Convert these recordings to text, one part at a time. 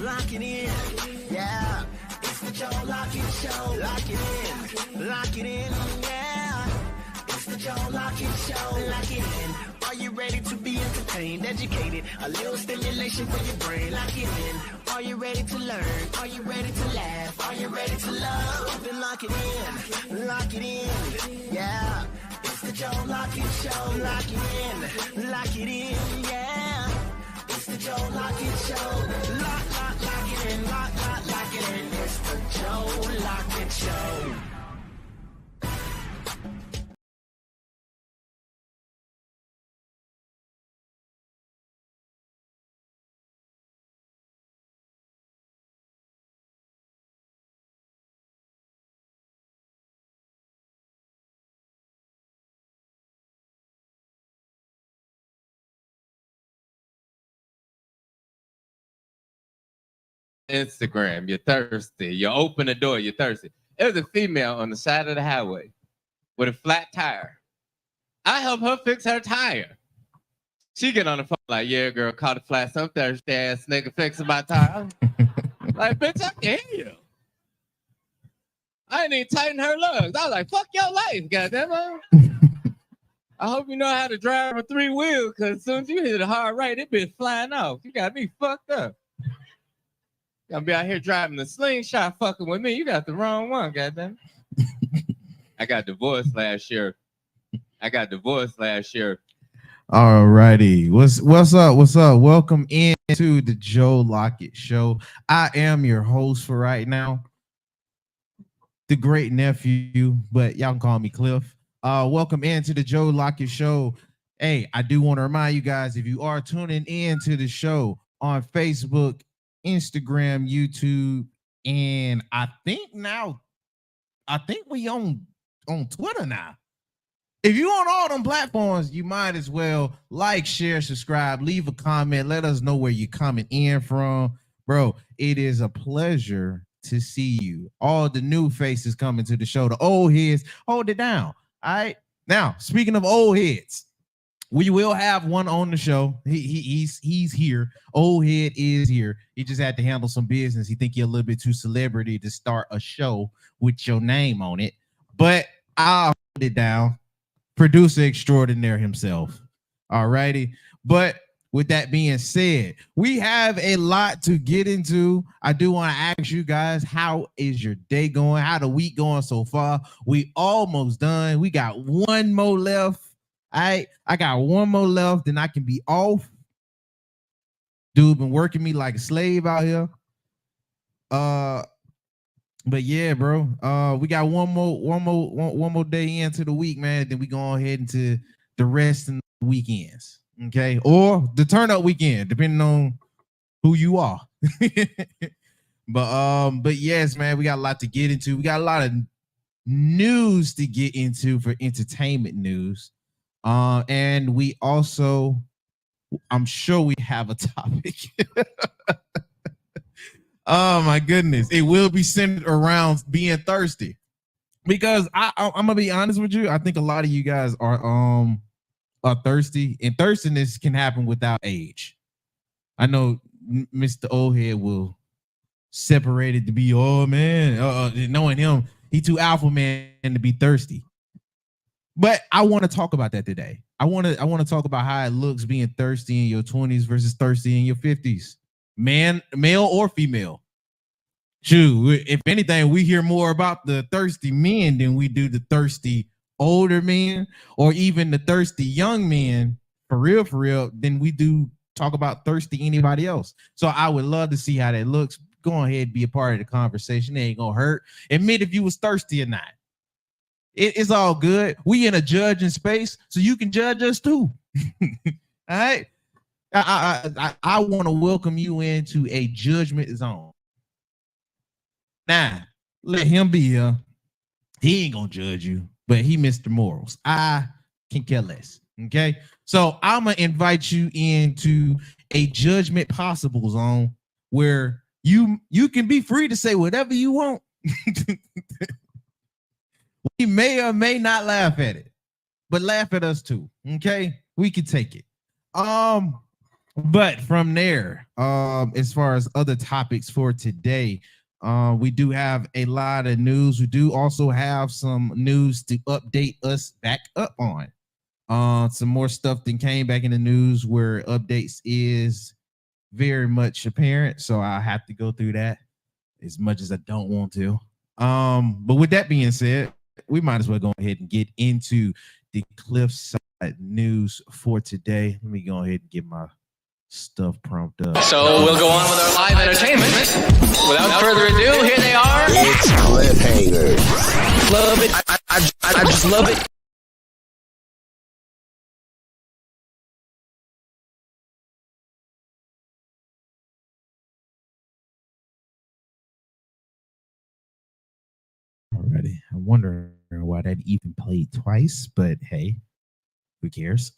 lock it in. Yeah, it's the Joe Lockett Show. Lock it in, yeah. It's the Joe Lockett Show. Lock it in. Are you ready to be entertained, educated? A little stimulation for your brain. Lock it in. Are you ready to learn? Are you ready to laugh? Are you ready to love? Then lock it in, yeah. It's the Joe Lockett Show. Lock it in, yeah. It's the Joe Lockett Show. Lock it in, lock it in. It's the Joe Lockett Show. Instagram, you're thirsty. You open the door, you're thirsty. There was a female on the side of the highway with a flat tire. I help her fix her tire. She get on the phone like, yeah, girl, caught a flat. Some thirsty ass nigga fixing my tire. Like, bitch, I can hear you. I didn't even tighten her lugs. I was like, fuck your life, goddamn. I hope you know how to drive a 3-wheel, because as soon as you hit a hard right, it be flying off. You got me fucked up. Gonna be out here driving the slingshot fucking with me. You got the wrong one, goddamn. I got divorced last year. All righty. What's up? Welcome into the Joe Lockett Show. I am your host for right now, the great nephew, but y'all can call me Cliff. Welcome into the Joe Lockett Show. Hey, I do want to remind you guys, if you are tuning in to the show on Facebook, Instagram, YouTube, and I think we on Twitter now. If you on all them platforms, you might as well like, share, subscribe, leave a comment. Let us know where you're coming in from. Bro, it is a pleasure to see you. All the new faces coming to the show. The old heads, hold it down. All right. Now, speaking of old heads, we will have one on the show. He's here. Old head is here. He just had to handle some business. He think you're a little bit too celebrity to start a show with your name on it. But I'll hold it down. Producer extraordinaire himself. All righty. But with that being said, we have a lot to get into. I do want to ask you guys, how is your day going? How the week going so far? We almost done. We got one more left. I got one more left, and I can be off. Dude been working me like a slave out here. But yeah, bro. We got one more day into the week, man. Then we go ahead into the rest of the weekends. Okay. Or the turn up weekend, depending on who you are. But yes, man, we got a lot to get into. We got a lot of news to get into for entertainment news. And we also, I'm sure we have a topic. Oh my goodness. It will be centered around being thirsty. Because I'm gonna be honest with you. I think a lot of you guys are thirsty, and thirstiness can happen without age. I know Mr. Oldhead will separate it to be, oh man, knowing him, he too alpha man to be thirsty. But I want to talk about that today. I want to talk about how it looks being thirsty in your 20s versus thirsty in your 50s. Man, male or female. Shoot, if anything, we hear more about the thirsty men than we do the thirsty older men, or even the thirsty young men, for real, than we do talk about thirsty anybody else. So I would love to see how that looks. Go ahead and be a part of the conversation. It ain't gonna hurt. Admit if you was thirsty or not. It's all good. We in a judging space, so you can judge us too. All right. I want to welcome you into a judgment zone. Now, let him be here. He ain't gonna judge you, but he Mr. Morals. I can care less. Okay. So I'm gonna invite you into a judgment possible zone where you can be free to say whatever you want. We may or may not laugh at it, but laugh at us too. Okay, we can take it. But from there, as far as other topics for today, we do have a lot of news. We do also have some news to update us back up on. Some more stuff that came back in the news where updates is very much apparent. So I have to go through that as much as I don't want to. But with that being said, we might as well go ahead and get into the Cliffside news for today. Let me go ahead and get my stuff prompted up. So we'll go on with our live entertainment. Without further ado, here they are. It's cliffhangers. Love it. I just love it. Already, I'm wondering why that even played twice, but hey, who cares?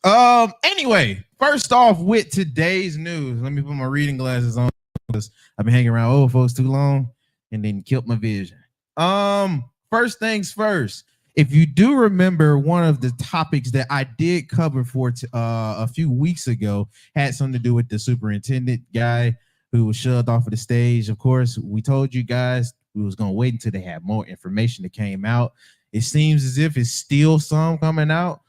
Anyway, first off with today's news, let me put my reading glasses on because I've been hanging around old folks too long and then killed my vision. First things first. If you do remember, one of the topics that I did cover for a few weeks ago had something to do with the superintendent guy who was shoved off of the stage. Of course, we told you guys we was going to wait until they had more information that came out. It seems as if it's still some coming out,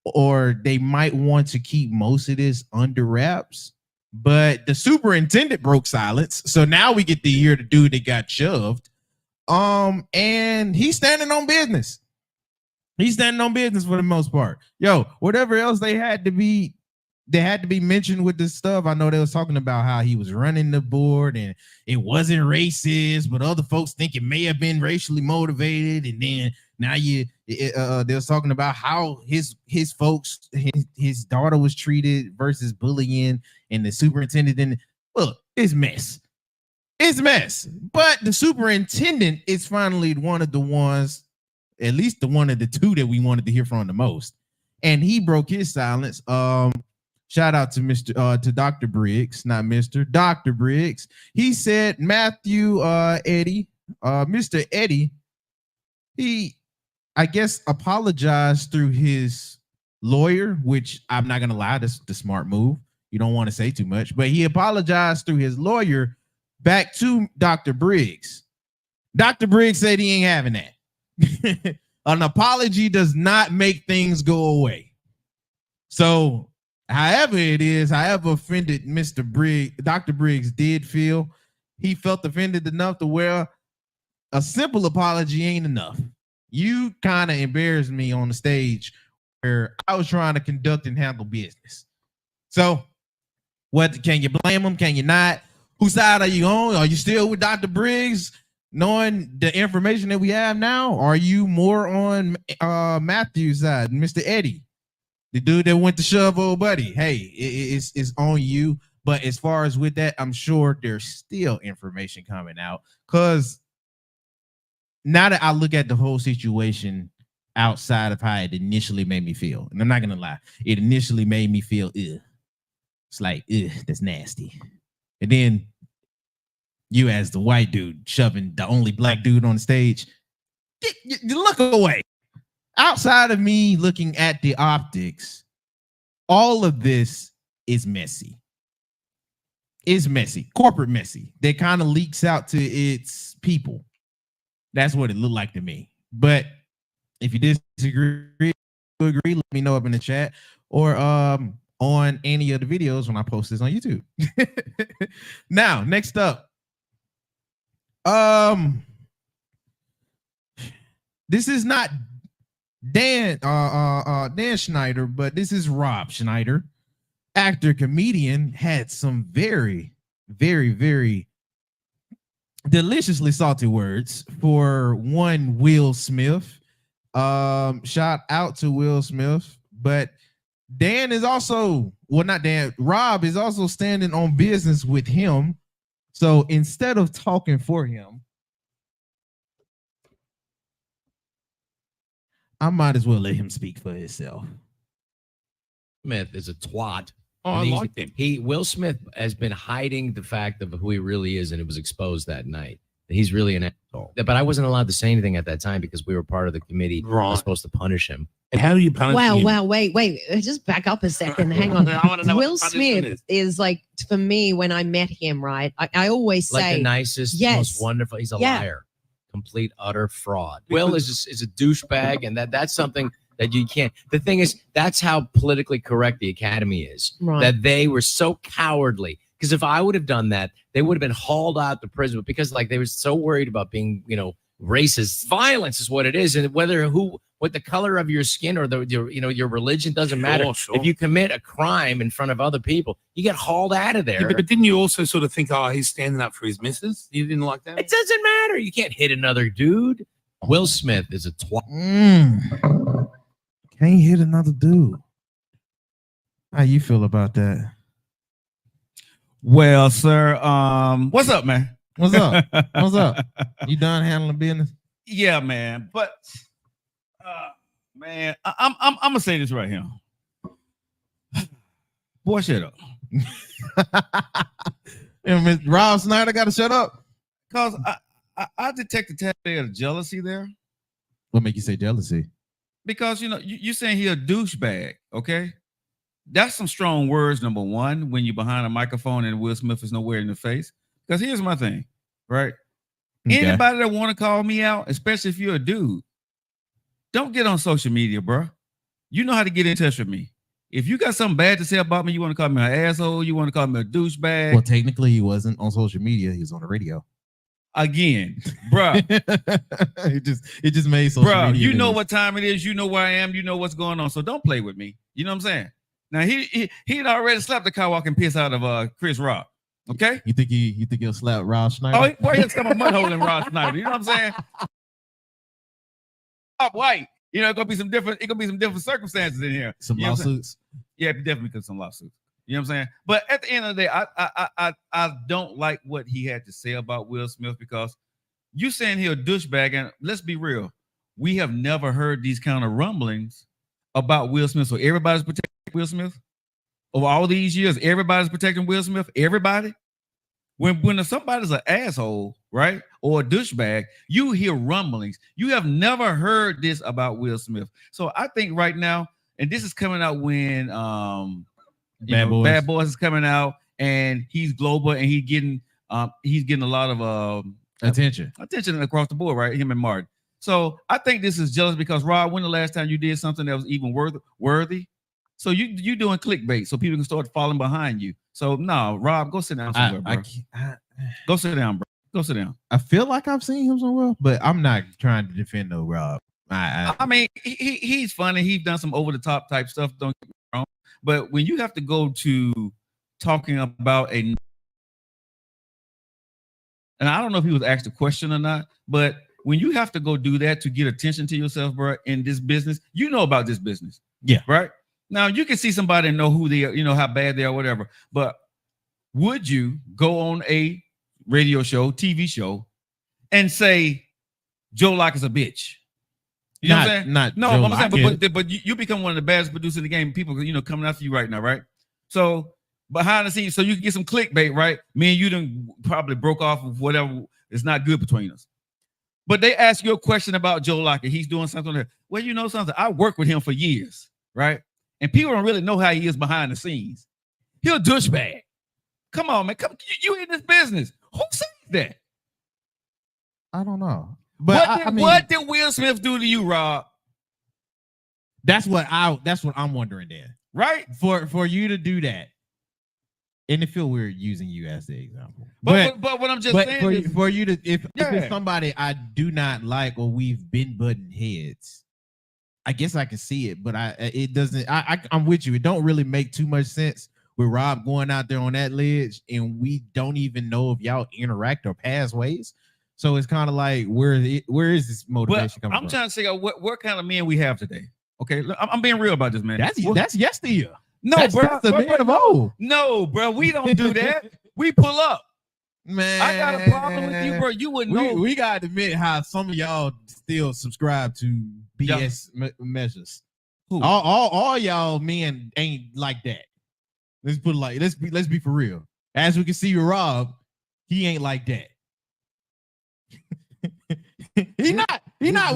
or they might want to keep most of this under wraps. But the superintendent broke silence. So now we get to hear the dude that got shoved. And he's standing on business. He's standing on business for the most part. Yo, whatever else they had to be mentioned with this stuff. I know they was talking about how he was running the board and it wasn't racist, but other folks think it may have been racially motivated. And then now they was talking about how his folks, his daughter was treated versus bullying, and the superintendent. And look, it's mess. It's mess. But the superintendent is finally one of the ones, at least the one of the two that we wanted to hear from the most. And he broke his silence. Shout out to Dr. Briggs, not Mr. Dr. Briggs. He said Matthew Eddie, Mr. Eddie, he, I guess, apologized through his lawyer, which I'm not gonna lie, that's the smart move. You don't want to say too much, but he apologized through his lawyer back to Dr. Briggs. Dr. Briggs said he ain't having that. An apology does not make things go away. So however offended Mr. Briggs, Dr. Briggs did feel, he felt offended enough to where a simple apology ain't enough. You kind of embarrassed me on the stage where I was trying to conduct and handle business. So what, can you blame him? Can you not? Whose side are you on? Are you still with Dr. Briggs, knowing the information that we have now? Are you more on Matthew's side, Mr. Eddie? The dude that went to shove old buddy. Hey, it's on you. But as far as with that, I'm sure there's still information coming out. Because now that I look at the whole situation outside of how it initially made me feel, and I'm not going to lie, it initially made me feel, ugh. It's like, ugh, that's nasty. And then you as the white dude shoving the only black dude on the stage, you look away. Outside of me looking at the optics, all of this is messy. It's messy, corporate messy. That kind of leaks out to its people. That's what it looked like to me. But if you disagree, agree, let me know up in the chat or on any of the videos when I post this on YouTube. Now, next up, this is not Dan Schneider, but this is Rob Schneider, actor, comedian, had some very, very, very deliciously salty words for one Will Smith. Shout out to Will Smith, but Dan is also, well, not Dan, Rob is also standing on business with him. So instead of talking for him, I might as well let him speak for himself. Smith is a twat. Oh, I And like him. Will Smith has been hiding the fact of who he really is, and it was exposed that night. He's really an asshole. But I wasn't allowed to say anything at that time because we were part of the committee. I was supposed to punish him. And how do you punish him? Wow, wait. Just back up a second. Hang on. I wanna know what Will the punishment Smith is like, for me, when I met him, right? I always say, Like the nicest, yes. most wonderful. He's a Yeah. liar. Complete, utter fraud. Will is a douchebag, and that's something that you can't. The thing is, that's how politically correct the Academy is. Right. That they were so cowardly. Because if I would have done that, they would have been hauled out to prison. But because like they were so worried about being, racist, violence is what it is, and what the color of your skin or your religion doesn't matter. Sure. If you commit a crime in front of other people, you get hauled out of there. Yeah, but didn't you also sort of think, he's standing up for his missus? You didn't like that? It doesn't matter. You can't hit another dude. Will Smith is a twat. Can't hit another dude. How you feel about that? Well, sir, what's up, man? What's up? What's up? You done handling business? Yeah, man. But man, I'm gonna say this right here. Boy, shut up. And Rob Snyder got to shut up. Cause I detect a tad bit of jealousy there. What make you say jealousy? Because you saying he a douchebag, okay? That's some strong words. Number one, when you're behind a microphone and Will Smith is nowhere in the face. Because here's my thing, right? Okay. Anybody that want to call me out, especially if you're a dude, don't get on social media, bro. You know how to get in touch with me. If you got something bad to say about me, you want to call me an asshole, you want to call me a douchebag. Well, technically, he wasn't on social media. He was on the radio. Again, bro. it just made social Bro, media. you know news. what time it is. You know where I am. You know what's going on. So don't play with me. You know what I'm saying? Now he'd already slapped the car walking piss out of Chris Rock. Okay. You think he'll slap Rob Schneider? Oh, boy, he'll come a mud hole in Rob Schneider. You know what I'm saying? Up white. It's gonna be some different circumstances in here. Some You know what I'm saying? lawsuits. Yeah, definitely could some lawsuits. You know what I'm saying? But at the end of the day, I don't like what he had to say about Will Smith because you saying he a douchebag, and let's be real, we have never heard these kind of rumblings about Will Smith. So everybody's protecting Will Smith over all these years. Everybody's protecting Will Smith. Everybody. When somebody's an asshole, right, or a douchebag, you hear rumblings. You have never heard this about Will Smith. So I think right now, and this is coming out when Bad Boys is coming out, and he's global, and he's getting a lot of attention across the board, right? Him and Martin. So I think this is jealous because Rob, when the last time you did something that was even worthy? So you doing clickbait so people can start falling behind you. So no, Rob, go sit down somewhere, bro. Go sit down, bro. Go sit down. I feel like I've seen him somewhere, but I'm not trying to defend no Rob. I mean, he's funny. He's done some over the top type stuff. Don't get me wrong. But when you have to go to talking about and I don't know if he was asked a question or not, but when you have to go do that to get attention to yourself, bro, in this business, you know about this business. Yeah. Right. Now you can see somebody and know who they are, how bad they are, whatever. But would you go on a radio show, TV show, and say Joe Lockett's a bitch? You know what I'm saying? Not no, Joe I'm saying, Lockett. but you become one of the baddest producers in the game. People, coming after you right now, right? So behind the scenes, so you can get some clickbait, right? Me and you done probably broke off of whatever is not good between us. But they ask you a question about Joe Lockett. He's doing something there. Well, you know something? I worked with him for years, right? And people don't really know how he is behind the scenes. He'll douchebag. Come on, man. Come, you in this business. Who says that? I don't know. But what did Will Smith do to you, Rob? That's what I'm wondering then. Right? For you to do that. And it feel weird using you as the example. But what I'm just saying is for you to if it's somebody I do not like or we've been butting heads, I guess I can see it, but it doesn't. I'm with you. It don't really make too much sense with Rob going out there on that ledge, and we don't even know if y'all interact or pass ways. So it's kind of like where is this motivation coming from? I'm trying to figure out what kind of men we have today. Okay, I'm being real about this, man. That's yesteryear. No, that's the bro, man of old. No, bro, we don't do that. We pull up. Man, I got a problem with you, bro. You wouldn't know. We gotta admit how some of y'all still subscribe to BS measures. Who? All y'all men ain't like that. Let's put it like let's be for real. As we can see with Rob, he ain't like that. He not.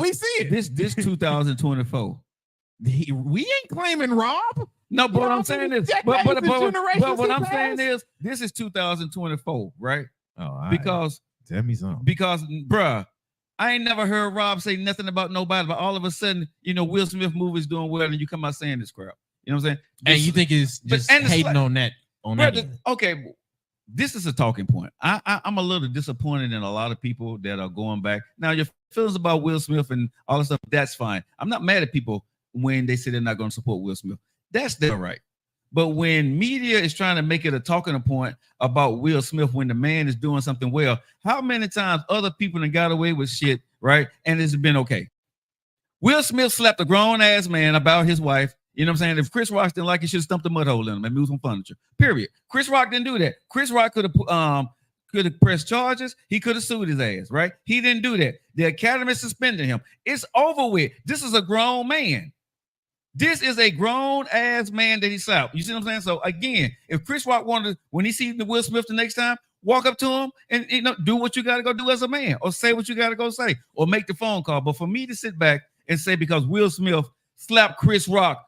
We see it. This 2024. We ain't claiming Rob. No, but what I'm saying is, but what I'm has. saying is, this is 2024, right? Oh, all right. Because tell me something. Because, bruh, I ain't never heard Rob say nothing about nobody, but all of a sudden, Will Smith movie's doing well, and you come out saying this crap. You know what I'm saying? And you think it's just hating on that? Okay, this is a talking point. I'm a little disappointed in a lot of people that are going back. Now, your feelings about Will Smith and all this stuff, that's fine. I'm not mad at people when they say they're not going to support Will Smith. That's their right. But when media is trying to make it a talking point about Will Smith when the man is doing something well, how many times other people have got away with shit, right? And it's been okay. Will Smith slapped a grown-ass man about his wife. You know what I'm saying? If Chris Rock didn't like it, should have stumped a mud hole in him and moved some furniture. Period. Chris Rock didn't do that. Chris Rock could have pressed charges. He could have sued his ass, right? He didn't do that. The Academy suspended him. It's over with. This is a grown man. This is a grown-ass man that he slapped. You see what I'm saying? So, again, if Chris Rock wanted, when he sees the Will Smith the next time, walk up to him and do what you got to go do as a man, or say what you got to go say, or make the phone call. But for me to sit back and say because Will Smith slapped Chris Rock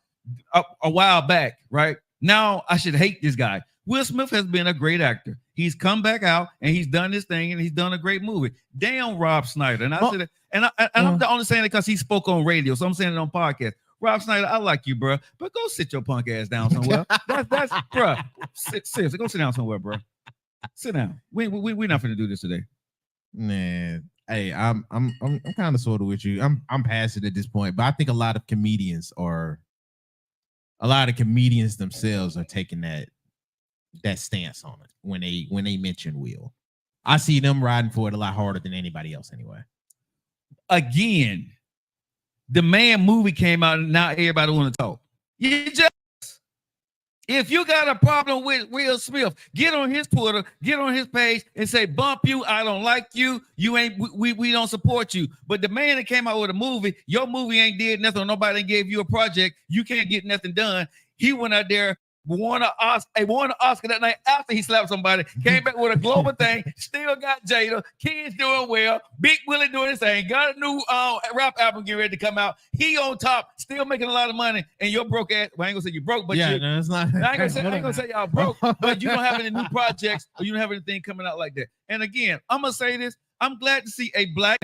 a while back, right? Now I should hate this guy. Will Smith has been a great actor. He's come back out and he's done his thing and he's done a great movie. Damn Rob Schneider. And I said that, I'm only saying it because he spoke on radio, so I'm saying it on podcast. Rob Schneider, I like you, bro, but go sit your punk ass down somewhere. that's bro. Seriously, go sit down somewhere, bro. Sit down. We're not going to do this today. Man, hey, I'm kind of sort of with you. I'm past it at this point, but I think a lot of comedians themselves are taking that stance on it when they mention Will. I see them riding for it a lot harder than anybody else anyway. Again, the Man movie came out and now everybody want to talk. If you got a problem with Will Smith, get on his Twitter, get on his page and say, bump you, I don't like you, you ain't, we don't support you. But the man that came out with a movie, your movie ain't did nothing, nobody gave you a project, you can't get nothing done. He went out there, won an Oscar that night after he slapped somebody, came back with a global thing, still got Jada, kids doing well, Big Willie doing his thing, got a new rap album getting ready to come out. He on top, still making a lot of money, and your broke ass, well, I ain't gonna say you broke, but it's not. I ain't gonna say y'all broke, but you don't have any new projects or you don't have anything coming out like that. And again, I'm gonna say this, I'm glad to see a black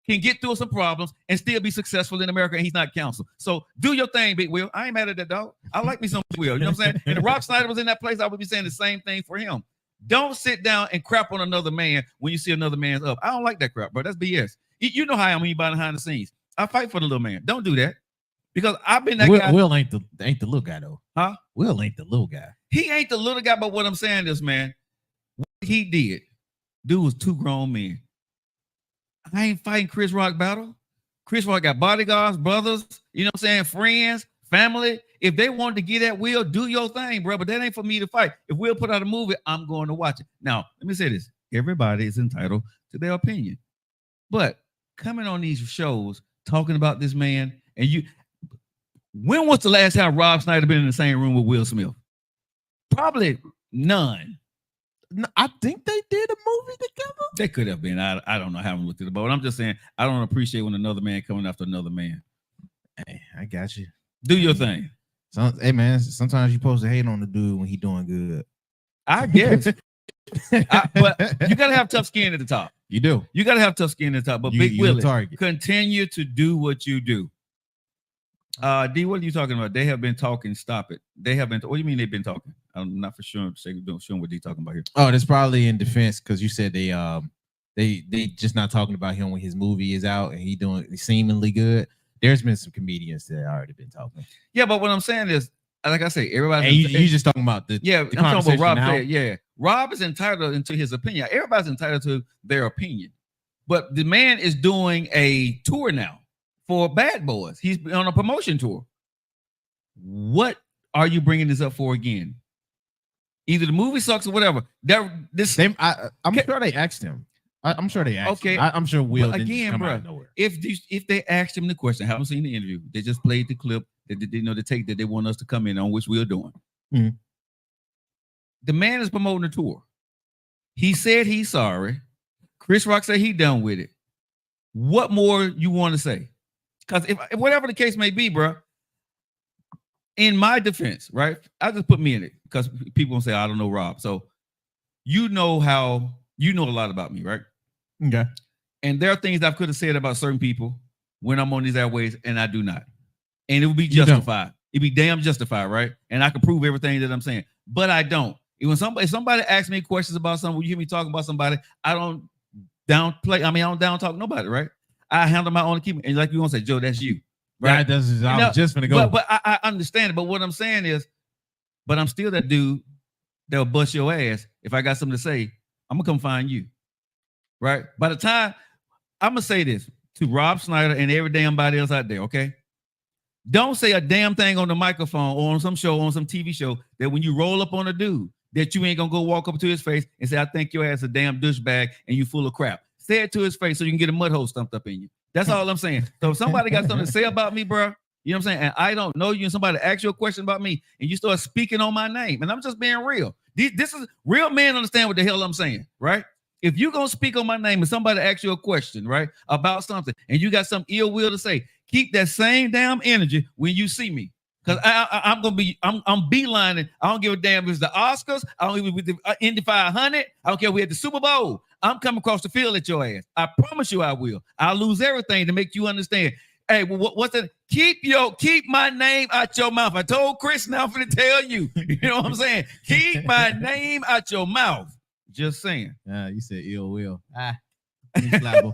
can get through some problems and still be successful in America, and he's not canceled. So do your thing, Big Will. I ain't mad at that, dog. I like me some Will. You know what I'm saying? And if Rob Schneider was in that place, I would be saying the same thing for him. Don't sit down and crap on another man when you see another man's up. I don't like that crap, bro. That's BS. You know how I am when you behind the scenes. I fight for the little man. Don't do that. Because I've been that guy. Will ain't the little guy, though. Huh? Will ain't the little guy. He ain't the little guy, but what I'm saying is, man, what he did, dude was two grown men. I ain't fighting Chris Rock battle. Chris Rock got bodyguards, brothers, you know what I'm saying, friends, family. If they wanted to get at Will, do your thing, bro. But that ain't for me to fight. If Will put out a movie, I'm going to watch it. Now, let me say this. Everybody is entitled to their opinion. But coming on these shows, talking about this man, and when was the last time Rob Schneider been in the same room with Will Smith? Probably none. I think they did a movie together. They could have been. I don't know. I haven't looked at it, but I'm just saying I don't appreciate when another man coming after another man. Hey, I got you. Do your thing. Hey man, sometimes you're supposed to hate on the dude when he doing good. I guess. But you gotta have tough skin at the top. You do. You gotta have tough skin at the top. But Big Willie, continue to do what you do. D, what are you talking about? They have been talking. Stop it. They have been. What do you mean they've been talking? I'm not for sure. Sure what D talking about here. Oh, that's probably in defense because you said they just not talking about him when his movie is out and he doing seemingly good. There's been some comedians that already been talking. Yeah, but what I'm saying is, like I say, everybody. You just talking about the I'm talking about Rob. Yeah, Rob is entitled into his opinion. Everybody's entitled to their opinion, but the man is doing a tour now for Bad Boys. He's on a promotion tour. What are you bringing this up for again? Either the movie sucks or whatever. I'm sure they asked him. I'm sure they asked him. I'm sure Will didn't just come out of nowhere. If they asked him the question, I haven't seen the interview. They just played the clip that the take that they want us to come in on, which we're doing. Mm-hmm. The man is promoting a tour. He said he's sorry. Chris Rock said he done with it. What more you want to say? Because if whatever the case may be, bro, in my defense, right? I just put me in it because people gonna say I don't know Rob. So you know a lot about me, right? Okay. And there are things I could have said about certain people when I'm on these airways, and I do not. And it would be justified. It'd be damn justified, right? And I can prove everything that I'm saying, but I don't. If somebody asks me questions about something, when you hear me talking about somebody, I don't downplay. I don't down talk nobody, right? I handle my own keep. And like you want to say, Joe, that's you, right? That's I was just gonna go. But I understand it. But what I'm saying is, but I'm still that dude that'll bust your ass if I got something to say. I'm gonna come find you, right? By the time I'm gonna say this to Rob Snyder and every damn body else out there, okay? Don't say a damn thing on the microphone or on some show, on some TV show, that when you roll up on a dude, that you ain't gonna go walk up to his face and say, I think your ass a damn douchebag and you full of crap. Say it to his face so you can get a mud hole stumped up in you. That's all I'm saying. So if somebody got something to say about me, bro, you know what I'm saying? And I don't know you, and somebody asks you a question about me and you start speaking on my name, and I'm just being real. This is real men understand what the hell I'm saying, right? If you're gonna speak on my name and somebody asks you a question, right, about something, and you got some ill will to say, keep that same damn energy when you see me. Because I'm beelining. I don't give a damn if it's the Oscars. I don't even with the Indy 500. I don't care if we at the Super Bowl. I'm coming across the field at your ass. I promise you I will. I'll lose everything to make you understand. Hey, what's that? Keep my name out your mouth. I told Chris now for to tell you. You know what I'm saying? Keep my name out your mouth. Just saying. You said ill will. But I'm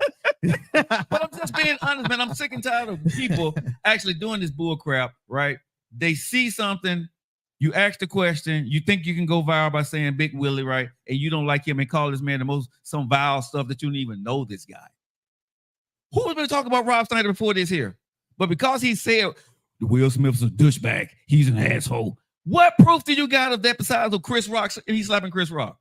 just being honest, man. I'm sick and tired of people actually doing this bull crap, right? They see something, you ask the question, you think you can go viral by saying Big Willie, right? And you don't like him and call this man some vile stuff that you don't even know this guy. Who was going to talk about Rob Snyder before this here? But because he said Will Smith's a douchebag, he's an asshole. What proof do you got of that besides of Chris Rock and he's slapping Chris Rock?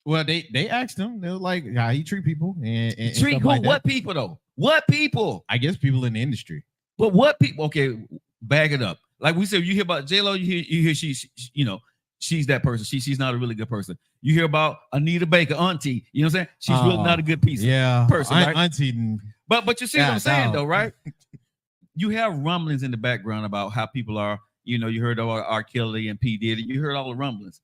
Well, they asked him. They were like, how he treat people and treat who? Like what people though? What people? I guess people in the industry. But what people? Okay, bag it up. Like we said, you hear about J-Lo, you hear she's that person. She's not a really good person. You hear about Anita Baker, auntie. You know what I'm saying? She's really not a good person, right? Auntie. But you see what I'm saying though, right? You have rumblings in the background about how people are. You know, you heard about R. Kelly and P. Diddy. You heard all the rumblings.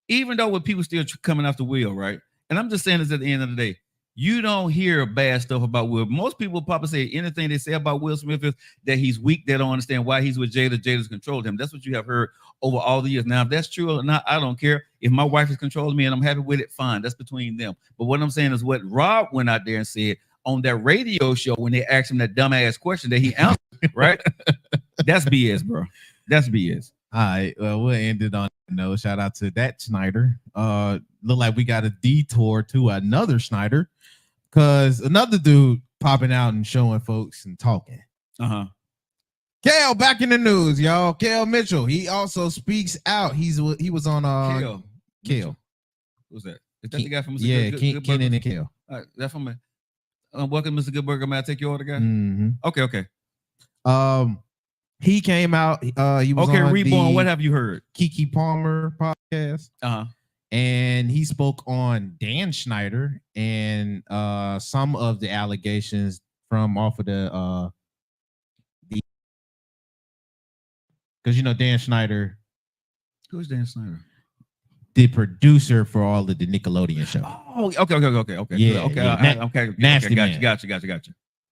Even though with people still coming off the wheel, right? And I'm just saying this at the end of the day, you don't hear bad stuff about Will. Most people probably say anything they say about Will Smith is that he's weak. They don't understand why he's with Jada. Jada's controlled him. That's what you have heard over all the years. Now, if that's true or not, I don't care. If my wife is controlling me and I'm happy with it, fine. That's between them. But what I'm saying is what Rob went out there and said on that radio show when they asked him that dumbass question that he answered, right? That's BS, bro. That's BS. All right, well, we'll end it on that note. Shout out to that Snyder. Look like we got a detour to another Snyder because another dude popping out and showing folks and talking. Kel back in the news, y'all. Kel Mitchell. He also speaks out. He was on Kel. Who's that? Is that the guy from Mr. Kenan and Kel. All right, that's from me. Welcome, Mr. Good Burger. May I take your order, guy? Mm-hmm. Okay. He came out. He was okay. On Reborn. the What have you heard? Kiki Palmer podcast. And he spoke on Dan Schneider and some of the allegations from off of the because Dan Schneider. Who's Dan Schneider? The producer for all of the Nickelodeon show. Oh, okay. Yeah, okay. Nasty man. Gotcha.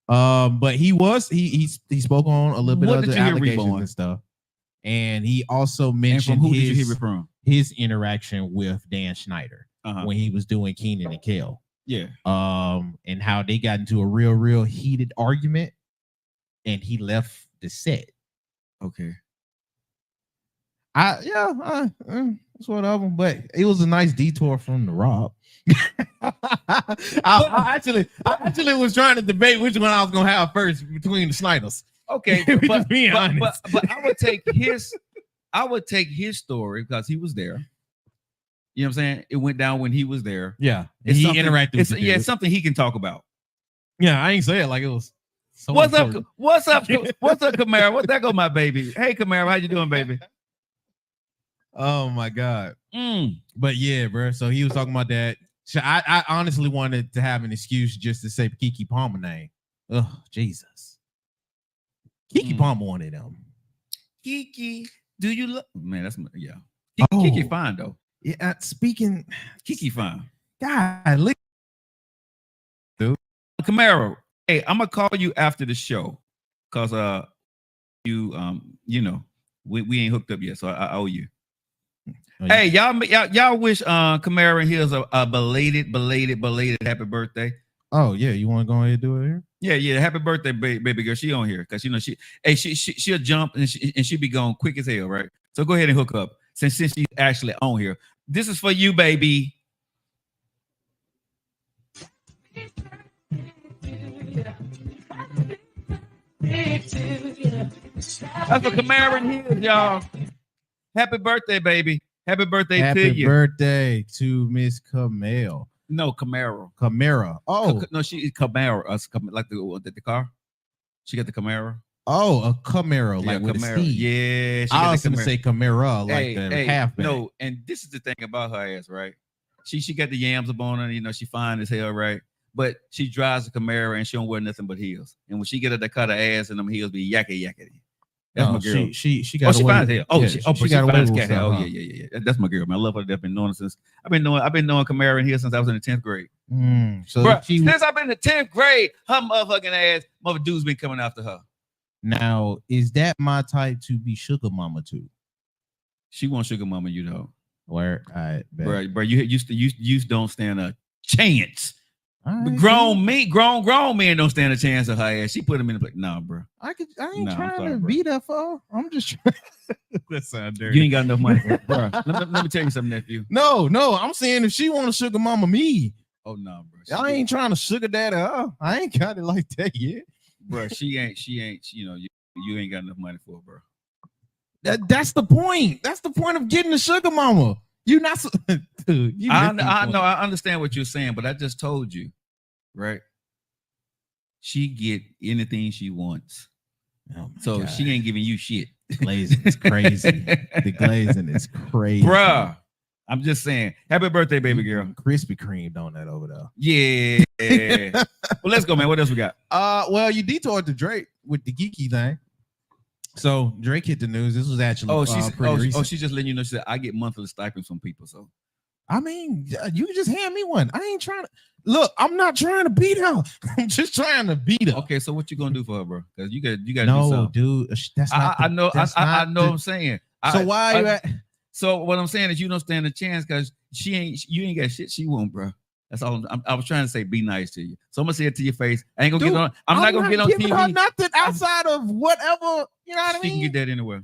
But he spoke on a little bit what of did the you hear, allegations Reborn? And stuff, and he also mentioned who did you hear it from? His interaction with Dan Schneider when he was doing Kenan and Kel. Yeah. And how they got into a real heated argument, and he left the set. Okay. That's one of them, but it was a nice detour from the Rob. I actually was trying to debate which one I was gonna have first between the Snyders. Okay, but I would take his story because he was there. You know what I'm saying? It went down when he was there. Yeah, he interacted with it's something he can talk about. Yeah, I ain't say it like it was. What's up, Kamara? What's that go, my baby? Hey, Kamara, how you doing, baby? Oh my god. But yeah, bro. So he was talking about that. So I honestly wanted to have an excuse just to say Kiki Palmer name. Oh Jesus. Kiki Palmer wanted them. Kiki, do you love? Man, that's yeah. Oh. Kiki fine though. Yeah, speaking Kiki fine. God, look, dude. Camaro, hey, I'm gonna call you after the show, cause you know, we ain't hooked up yet, so I owe you. Oh, hey, y'all wish Camaro and his a belated happy birthday. Oh yeah, you want to go ahead and do it here? Yeah, happy birthday, baby girl. She on here because you know she'll jump and she'll be going quick as hell, right? So go ahead and hook up since she's actually on here. This is for you, baby. That's for Camaro and his, y'all. Happy birthday, baby. Happy birthday to you. Happy birthday to Miss Camille. No, Camaro. Camaro. Oh, no, she is Camaro. Like the car. She got the Camaro. Oh, a Camaro, like with Camaro. a C. Yeah, I was gonna say Camaro, like the halfback. No, and this is the thing about her ass, right? She got the yams up on her, you know, she fine as hell, right? But she drives a Camaro and she don't wear nothing but heels. And when she get her to cut her ass and them heels be yakky. That's my girl. She got she fine as hell. Oh, yeah, she got away with that. Oh yeah. That's my girl, man. I love her. I've been knowing since I've been knowing Camaro in here since I was in the 10th grade. So bruh, since I've been in the 10th grade, her motherfucking ass, mother dudes been coming after her. Now, is that my type to be sugar mama too? She wants sugar mama, you know. Where I bet. Bro, you don't stand a chance. Right, grown men don't stand a chance of her ass. She put him in the place. Nah, bro. I ain't trying to be that far. I'm just trying. That sound dirty. You ain't got enough money, bro. Let me tell you something, nephew. No. I'm saying if she want to sugar mama me. Oh no, bro. I ain't trying to sugar daddy her. I ain't got it like that yet. Bro, she ain't, you know, you ain't got enough money for her, bro. That's the point. That's the point of getting a sugar mama. You're not dude, I know, I understand what you're saying, but I just told you, right? She get anything she wants. Oh so God. She ain't giving you shit. Glazing is crazy. The glazing is crazy. Bruh. I'm just saying, happy birthday, baby girl. Krispy Kreme donut over there. Yeah. Well, let's go, man. What else we got? Well, you detoured to Drake with the geeky thing. So Drake hit the news. This was actually pretty recent. She's just letting you know. She said, I get monthly stipends from people. So, I mean, you can just hand me one. I ain't trying to look. I'm not trying to beat her. I'm just trying to beat her. Okay, so what you gonna do for her, bro? Because you got to no, do something. dude. That's not. I know. I know. What I'm saying. So why are you at? So what I'm saying is you don't stand a chance because you ain't got shit she won't, bro. That's all. I was trying to say be nice to you. So I'm gonna say it to your face. I ain't gonna get on. I'm not gonna get on TV. Her nothing outside of whatever. You know what I mean? She can get that anywhere.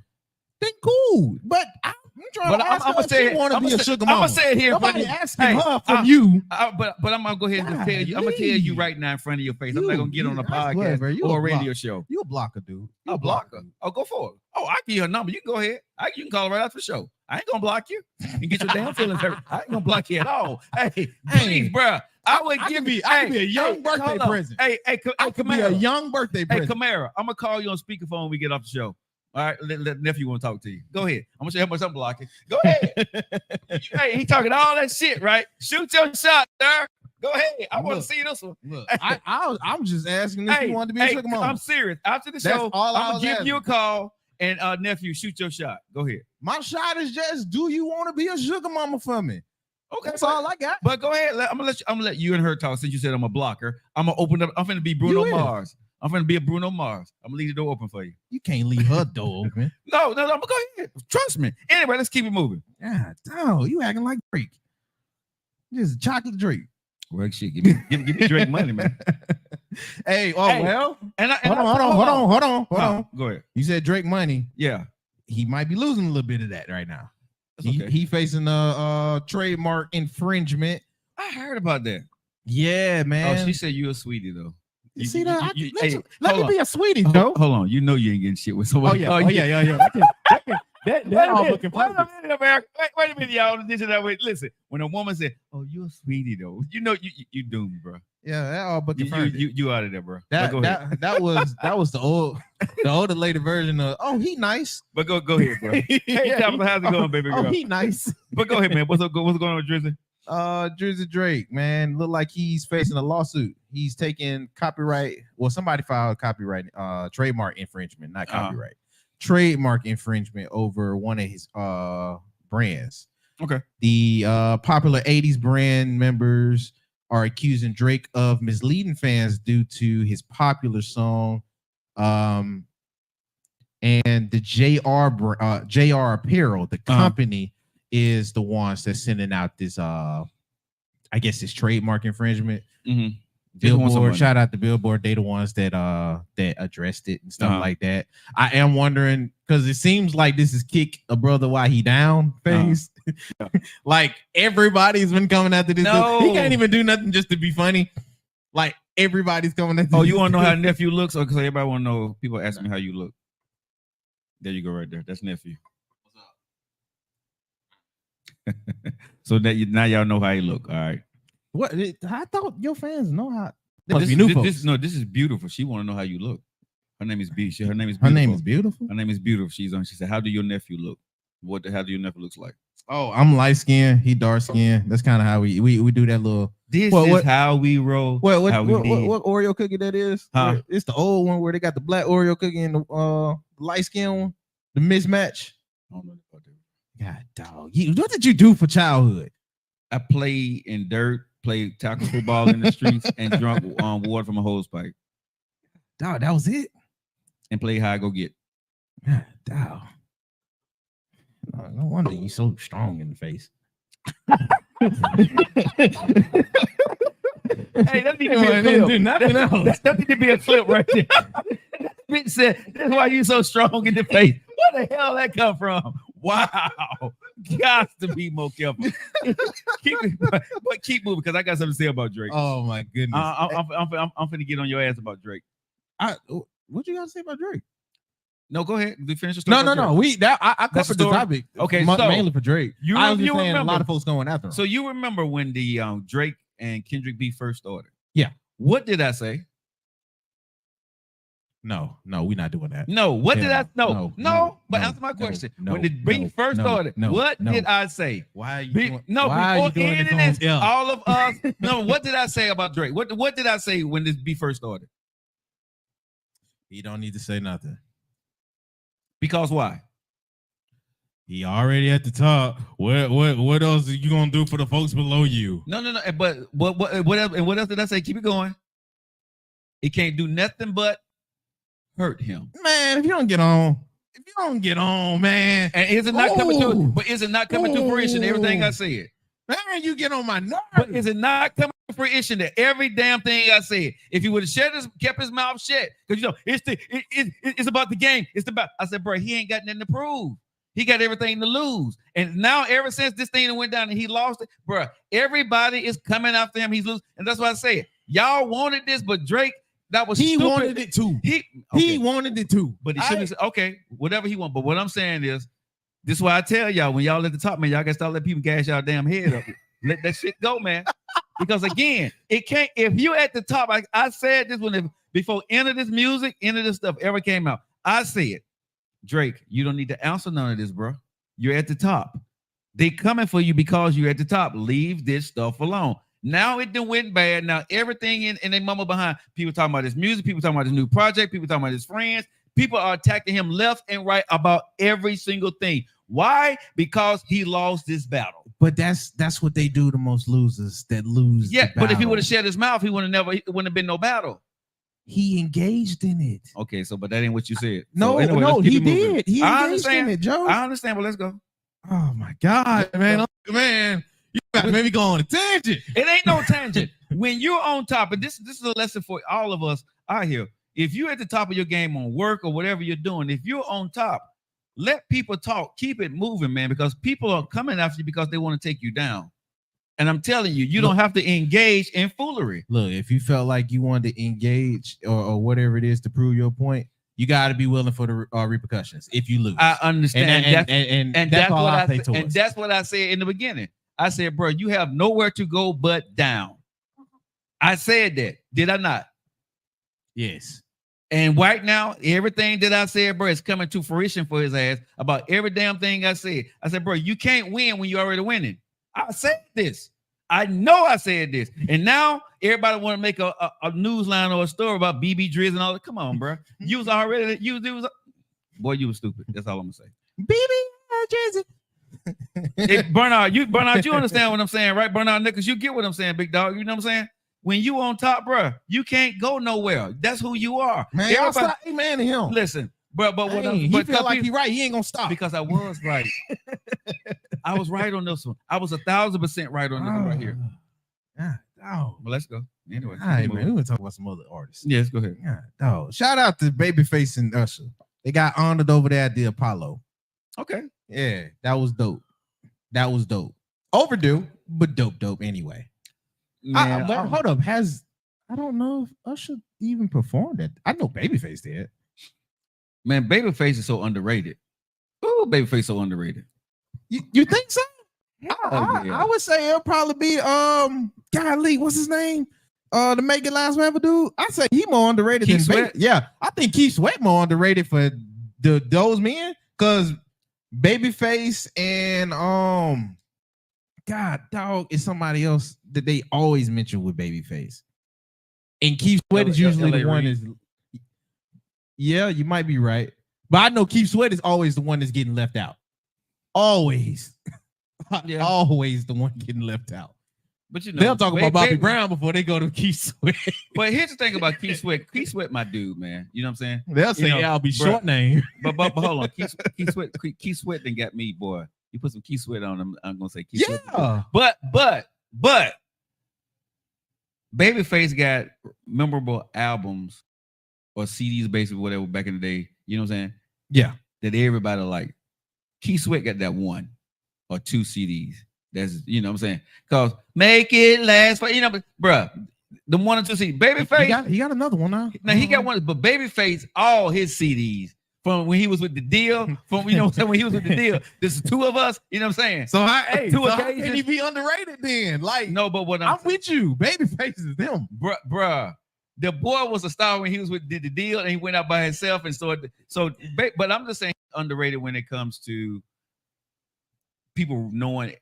Then cool. But I'm trying to ask her if she want to be a sugar mama. I'm gonna say it here. Nobody asking her from you. But I'm gonna go ahead and tell you. I'm gonna tell you right now in front of your face. I'm not gonna get on a podcast or a radio show. You a blocker, dude. You a blocker. Oh, go for it. Oh, I give you her number. You can go ahead. You can call her right after the show. I ain't gonna block you and get your damn feelings hurt. I ain't gonna block you at all. Hey, please, bro. I would give you. I could be a young birthday present. Hey, I could be a young birthday present. Hey, Camaro, I'm gonna call you on speakerphone when we get off the show. All right, let nephew want to talk to you. Go ahead. I'm gonna show you how much I'm blocking. Go ahead. Hey, he talking all that shit, right? Shoot your shot, sir. Go ahead. I want to see this one. Look, I'm just asking if you want to be a sugar mama. I'm serious. After the show, I'm gonna give you a call. And nephew, shoot your shot. Go ahead. My shot is just, do you want to be a sugar mama for me? Okay, that's all I got. But go ahead. I'm gonna let you and her talk. Since you said I'm a blocker, I'm gonna open up. I'm gonna be Bruno Mars. I'm gonna be a Bruno Mars. I'm gonna leave the door open for you. You can't leave her door open. No. I'm gonna go ahead. Trust me. Anyway, let's keep it moving. Yeah, no, you acting like Drake. Just chocolate Drake. Well, shit, give me Drake money, man. Hey, well. Hold on. Go ahead. You said Drake money. Yeah. He might be losing a little bit of that right now. Okay. He facing a trademark infringement. I heard about that. Yeah, man. Oh, she said you a sweetie though. You see that? Let me be a sweetie, Joe. Hold on. You know you ain't getting shit with somebody. Oh yeah. That Wait a all minute, looking wait a perfect. minute, America. Wait a minute, y'all. Listen that way. Listen, when a woman said, "Oh, you're a sweetie," though, you know you doomed, bro. Yeah, that all but You confirmed. you out of there, bro. But go ahead. That was the older lady version of he nice. But go ahead, bro. Hey, Tabitha, how's it going, baby girl? He nice. But go ahead, man. What's going on with Drizzy? Drizzy Drake, man, look like he's facing a lawsuit. He's taking copyright. Well, somebody filed copyright, trademark infringement, not copyright, trademark infringement over one of his brands. Okay. The popular 80s brand members are accusing Drake of misleading fans due to his popular song, and the JR Apparel, the company, is the ones that's sending out this I guess this trademark infringement. Mm-hmm. Billboard, shout out to Billboard. They the ones that addressed it and stuff like that. I am wondering because it seems like this is kick a brother while he down phase. Like everybody's been coming after this. No. He can't even do nothing just to be funny. Like everybody's coming after. Oh, you want to know how nephew looks? Because everybody want to know. People ask me how you look. There you go, right there. That's nephew. So that now y'all know how he look. All right. What? I thought your fans know how. This is beautiful. She want to know how you look. Her name is B. Her name is beautiful. Her name is beautiful. Her name is beautiful. She's on. She said, "How do your nephew look? How do your nephew looks like?" Oh, I'm light skinned. He dark skinned. That's kind of how we do that little. This is how we roll. What Oreo cookie that is? Huh? It's the old one where they got the black Oreo cookie and the light skin one. The mismatch. I don't know about that. God, dog. What did you do for childhood? I played in dirt, played tackle football in the streets, and drunk water from a hose pipe. Dog, that was it. And played high go get. God, dog. No wonder you so strong in the face. Hey, that need to be a clip. Nothing else. That need to be a clip right there. Bitch said, "That's why you so strong in the face." Where the hell that come from? Wow, got to be more careful. keep moving because I got something to say about Drake. Oh my goodness! I'm finna get on your ass about Drake. What you got to say about Drake? No, go ahead. Finish your story. No. I covered the topic. Okay, mainly for Drake. I was just saying remember, a lot of folks going after him. So you remember when the Drake and Kendrick beef first started? Yeah. What did I say? No, we're not doing that. No, what did I? No. But no, answer my question. no, when the beef first started, what did I say? Why are you doing, before why are you doing any of this this, all of us. No, what did I say about Drake? What did I say when this beef first started? You don't need to say nothing. Because why? He already at the top. What else are you gonna do for the folks below you? No. But what else? And what else did I say? Keep it going. He can't do nothing but hurt him. Man, if you don't get on, man. And is it not coming to? But is it not coming to fruition? Everything I said. Man, you get on my nerves. But is it not coming to fruition that every damn thing I said? If he would have kept his mouth shut, because it's about the game. I said, bro, he ain't got nothing to prove. He got everything to lose. And now, ever since this thing went down and he lost it, bro, everybody is coming after him. He's losing. And that's why I say y'all wanted this, but Drake, he wanted it too. He wanted it too. But he shouldn't have said, okay, whatever he want. But what I'm saying is, this is why I tell y'all, when y'all at the top, man, y'all gotta start letting people gas y'all damn head up. Let that shit go, man. Because again, it can't, if you at the top, I said this before any of this music, any of this stuff ever came out. I said, Drake, you don't need to answer none of this, bro. You're at the top. They coming for you because you're at the top. Leave this stuff alone. Now it done went bad. Now everything in they mama behind. People talking about his music. People talking about his new project. People talking about his friends. People are attacking him left and right about every single thing. Why? Because he lost this battle. But that's what they do to most losers that lose. Yeah, but if he would have shut his mouth, it wouldn't have been no battle. He engaged in it. Okay, but that ain't what you said. No, so anyway, he did. He engaged in it, Joe. I understand, but let's go. Oh my God, man. You got to maybe go on a tangent. It ain't no tangent. When you're on top, and this is a lesson for all of us out here. If you're at the top of your game on work or whatever you're doing, if you're on top, let people talk. Keep it moving, man, because people are coming after you because they want to take you down. And I'm telling you, you don't have to engage in foolery. Look, if you felt like you wanted to engage or whatever it is to prove your point, you got to be willing for the repercussions if you lose. I understand. And that's all I say to and us. that's what I said in the beginning. I said, bro, you have nowhere to go but down. I said that. Did I not? Yes. And right now, everything that I said, bro, is coming to fruition for his ass about every damn thing I said. I said, bro, you can't win when you're already winning. I said this. I know I said this. And now everybody want to make a news line or a story about BB Drizz and all that. Come on, bro. You was already, boy, you was stupid. That's all I'm going to say. BB Drizz. Bernard, you understand what I'm saying, right? Bernard Nichols, you get what I'm saying, big dog. You know what I'm saying? When you on top, bro, you can't go nowhere. That's who you are. Man, y'all stop man to him. Listen, but what he feel like he right. He ain't gonna stop because I was right. I was right on this one. I was 1,000% right on this one right here. Yeah, dog. Well, let's go. Anyway, all right, man. We're gonna talk about some other artists. Yes, go ahead. Yeah, dog. Shout out to Babyface and Usher. They got honored over there at the Apollo. Okay. Yeah, that was dope. That was dope. Overdue, but dope anyway. Man, but hold up, I don't know if Usher even performed it. I know Babyface did. Man, Babyface is so underrated. Oh, Babyface so underrated. You think so? Yeah. I would say it'll probably be golly, what's his name? The Make It Last Forever dude. I say he more underrated Keith than Sweat? Yeah, I think Keith Sweat more underrated for those men because Babyface and God, dog is somebody else that they always mention with Babyface. And Keith Sweat is usually the one is. Yeah, you might be right. But I know Keith Sweat is always the one that's getting left out. Always. Yeah. Always the one getting left out. But you know, they'll talk about Bobby Brown before they go to Keith Sweat. But here's the thing about Keith Sweat. Keith Sweat, my dude, man. You know what I'm saying? They'll say, I'll be short name. But hold on. Keith Sweat then got me, boy. You put some Keith Sweat on him, I'm gonna say Keith Sweat. But Babyface got memorable albums or CDs, basically, whatever, back in the day. You know what I'm saying? Yeah. That everybody liked. Keith Sweat got that one or two CDs. That's, you know what I'm saying? Because Make It Last for, you know, bruh, the 1 or 2 CDs. Babyface. He got another one now. Now he got one, but Babyface, all his CDs from when he was with the deal, from, you know what I'm saying, when he was with the deal. This is two of us, you know what I'm saying? So how can he be underrated then? Like, no, but what I'm with you. Babyface is them. Bruh. The boy was a star when he was with the deal and he went out by himself and but I'm just saying underrated when it comes to people knowing,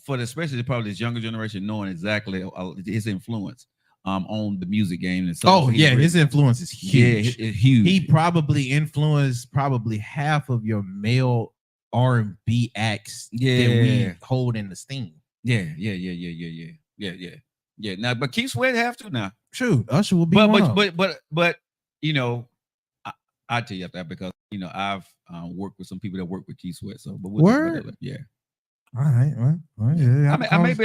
especially probably this younger generation, knowing exactly his influence on the music game. And so his influence is huge. Yeah, it's huge. He probably influenced half of your male R&B acts that we hold in esteem. Yeah. Now, but Keith Sweat have to now. True, Usher will be but you know, I tell you that because you know I've worked with some people that work with Keith Sweat. So, but yeah. All right, well yeah.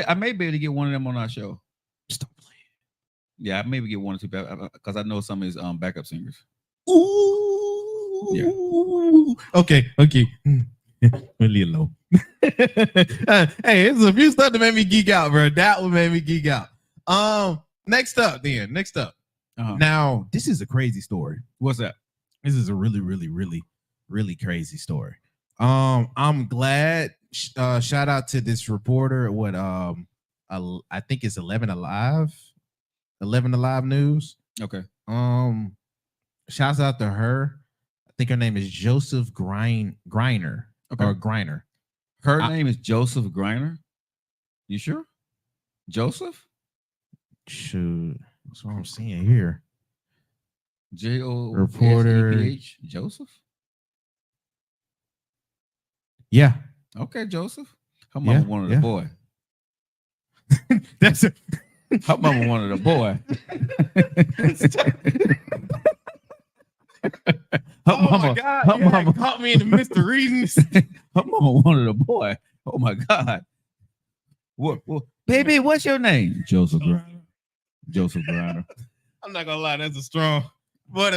I may be able to get one of them on our show. Stop playing. Yeah, I maybe get one or two because I know some of his backup singers. Ooh. Yeah. Okay. Really low. Hey, it's a few stuff that made me geek out, bro. That one made me geek out. Next up. Uh-huh. Now, this is a crazy story. What's that? This is a really, really, really, really crazy story. I'm glad. Shout out to this reporter. I think it's 11 Alive News. Okay. Shouts out to her. I think her name is Joseph Griner. Okay. Or Griner. Her name is Joseph Griner. You sure? Joseph? Shoot. That's what I'm seeing here. J-O reporter Joseph? Yeah. Okay, Joseph. Her mama wanted a boy. That's it. Her mama wanted a boy. Her mama caught me in the midst of reading this. Her mama wanted a boy. Oh my God. What? Baby, what's your name? Joseph Griner. Joseph Griner. I'm not gonna lie, that's a strong. I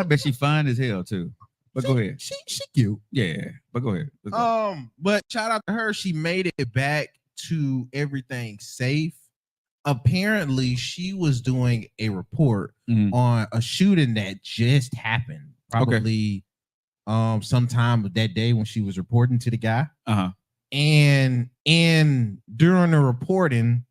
bet she fine as hell too. But go ahead. She cute. Yeah, but go ahead. But shout out to her. She made it back to everything safe. apparently she was doing a report Mhm. on a shooting that just happened, probably sometime of that day when she was reporting to the guy. Uh-huh. And during the reporting,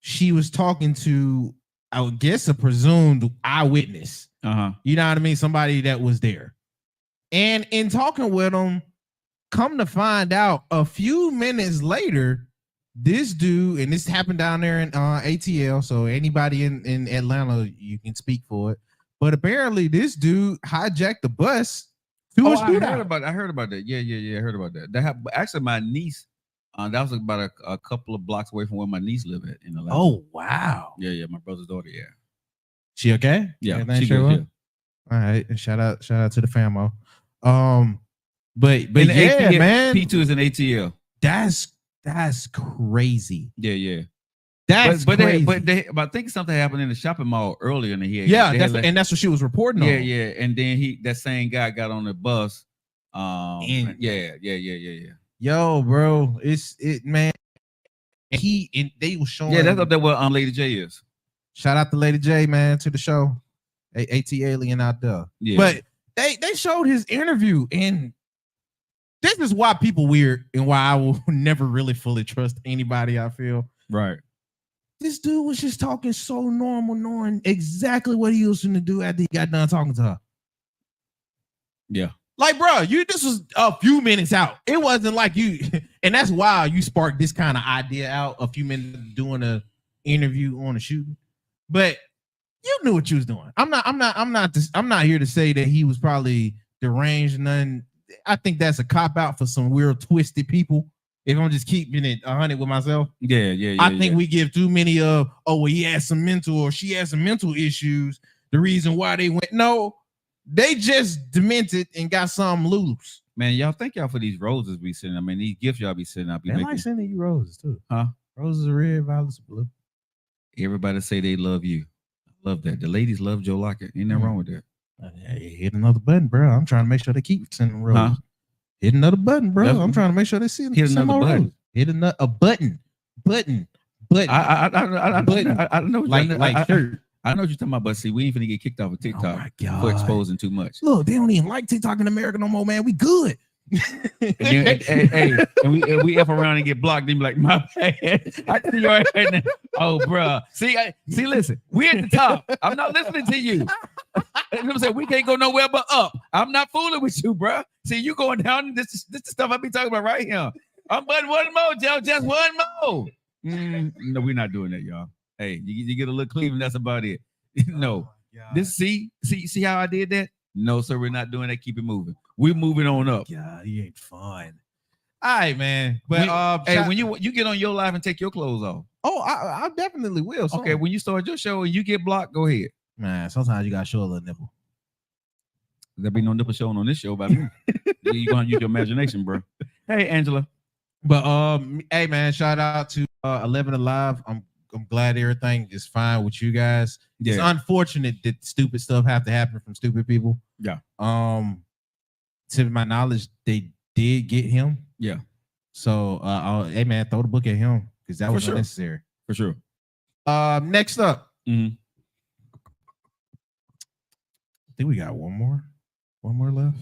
she was talking to, I would guess, a presumed eyewitness. Uh-huh. You know what I mean? Somebody that was there. And in talking with him, come to find out a few minutes later, this dude, and this happened down there in ATL, so anybody in Atlanta, you can speak for it. But apparently this dude hijacked the bus to a I shootout. heard about that. Yeah. I heard about that. That happened. Actually, my niece, that was about a couple of blocks away from where my niece lived at in Atlanta. Oh, wow. Yeah, my brother's daughter, yeah. She okay? Yeah, Everything she sure good, well? yeah. All right. And shout out to the famo. But In the yeah, ATL, man. P2 is an ATL. That's crazy. Yeah. That's crazy. But I think something happened in the shopping mall earlier in the year. That's what she was reporting on. Yeah. And then that same guy got on the bus. And- Yeah. Yo, bro, man. And they was showing. Yeah, that's up there where Lady J is. Shout out to Lady J, man, to the show. AT Alien out there. Yeah. But they showed his interview, and this is why people weird and why I will never really fully trust anybody, I feel. Right. This dude was just talking so normal, knowing exactly what he was going to do after he got done talking to her. Yeah. Like, bro, this was a few minutes out. It wasn't like you, and that's why you sparked this kind of idea out a few minutes doing a interview on a shooting. But you knew what you was doing. I'm not here to say that he was probably deranged. None. I think that's a cop out for some weird, twisted people. If I'm just keeping it 100 with myself, yeah. I think we give too many of, he has some mental or she has some mental issues. The reason why they went, no, they just demented and got something loose. Man, y'all thank y'all for these roses we sending. I mean, these gifts y'all be sending. They like sending you roses too, huh? Roses are red, violets are blue. Everybody say they love you. I love that. The ladies love Joe Lockett. Ain't nothing wrong with that. Hey, hit another button, bro. I'm trying to make sure they keep sending roses. Huh? Hit another button, bro. I'm trying to make sure they see hit another button. Hit a button. I know. Like shirt. I know what you're talking about, but see, we ain't finna get kicked off of TikTok Oh my God. for exposing too much. Look, they don't even like TikTok in America no more, man. We good. and we F around and get blocked. Then be like, my bad. I see you right now. Oh, bro. See, listen, we at the top. I'm not listening to you. I'm saying we can't go nowhere but up. I'm not fooling with you, bro. See, you going down. This is the stuff I be talking about right here. I'm butting one more, Joe. Just one more. No, we're not doing that, y'all. Hey, you get a little Cleveland. That's about it. No, this see how I did that? No, sir, we're not doing that. Keep it moving. We're moving on up. God, he ain't fun. All right, man. But when you get on your live and take your clothes off. Oh, I definitely will. So. Okay, when you start your show and you get blocked, go ahead. Man, sometimes you gotta show a little nipple. There'll be no nipple showing on this show by me. You're gonna use your imagination, bro. Hey, Angela. But hey man, shout out to 11 Alive. I'm glad everything is fine with you guys. Yeah. It's unfortunate that stupid stuff have to happen from stupid people. Yeah. To my knowledge, they did get him. Yeah. So hey man, throw the book at him because that was unnecessary. For sure. Next up. Mm-hmm. I think we got one more left.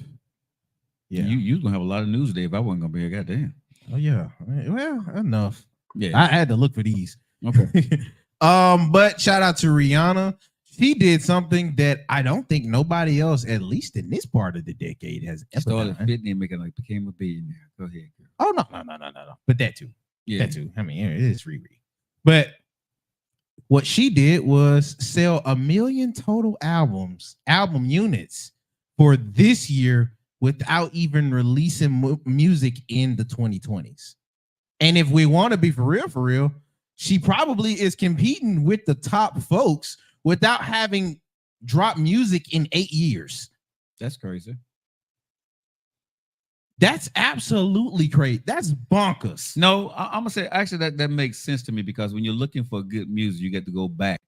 Yeah. You was gonna have a lot of news today if I wasn't gonna be here. Goddamn. Oh yeah. Well, enough. Yeah. I had to look for these. Okay. But shout out to Rihanna. She did something that I don't think nobody else, at least in this part of the decade, has ever started done. fitting and making like became a billionaire. Go ahead, girl. Oh no. But that too. Yeah. That too. I mean, it is Riri. But what she did was sell 1 million total album units for this year without even releasing music in the 2020s. And if we want to be for real, she probably is competing with the top folks without having dropped music in 8 years. That's crazy. That's absolutely crazy. That's bonkers. No, I'm gonna say actually that makes sense to me because when you're looking for good music, you get to go back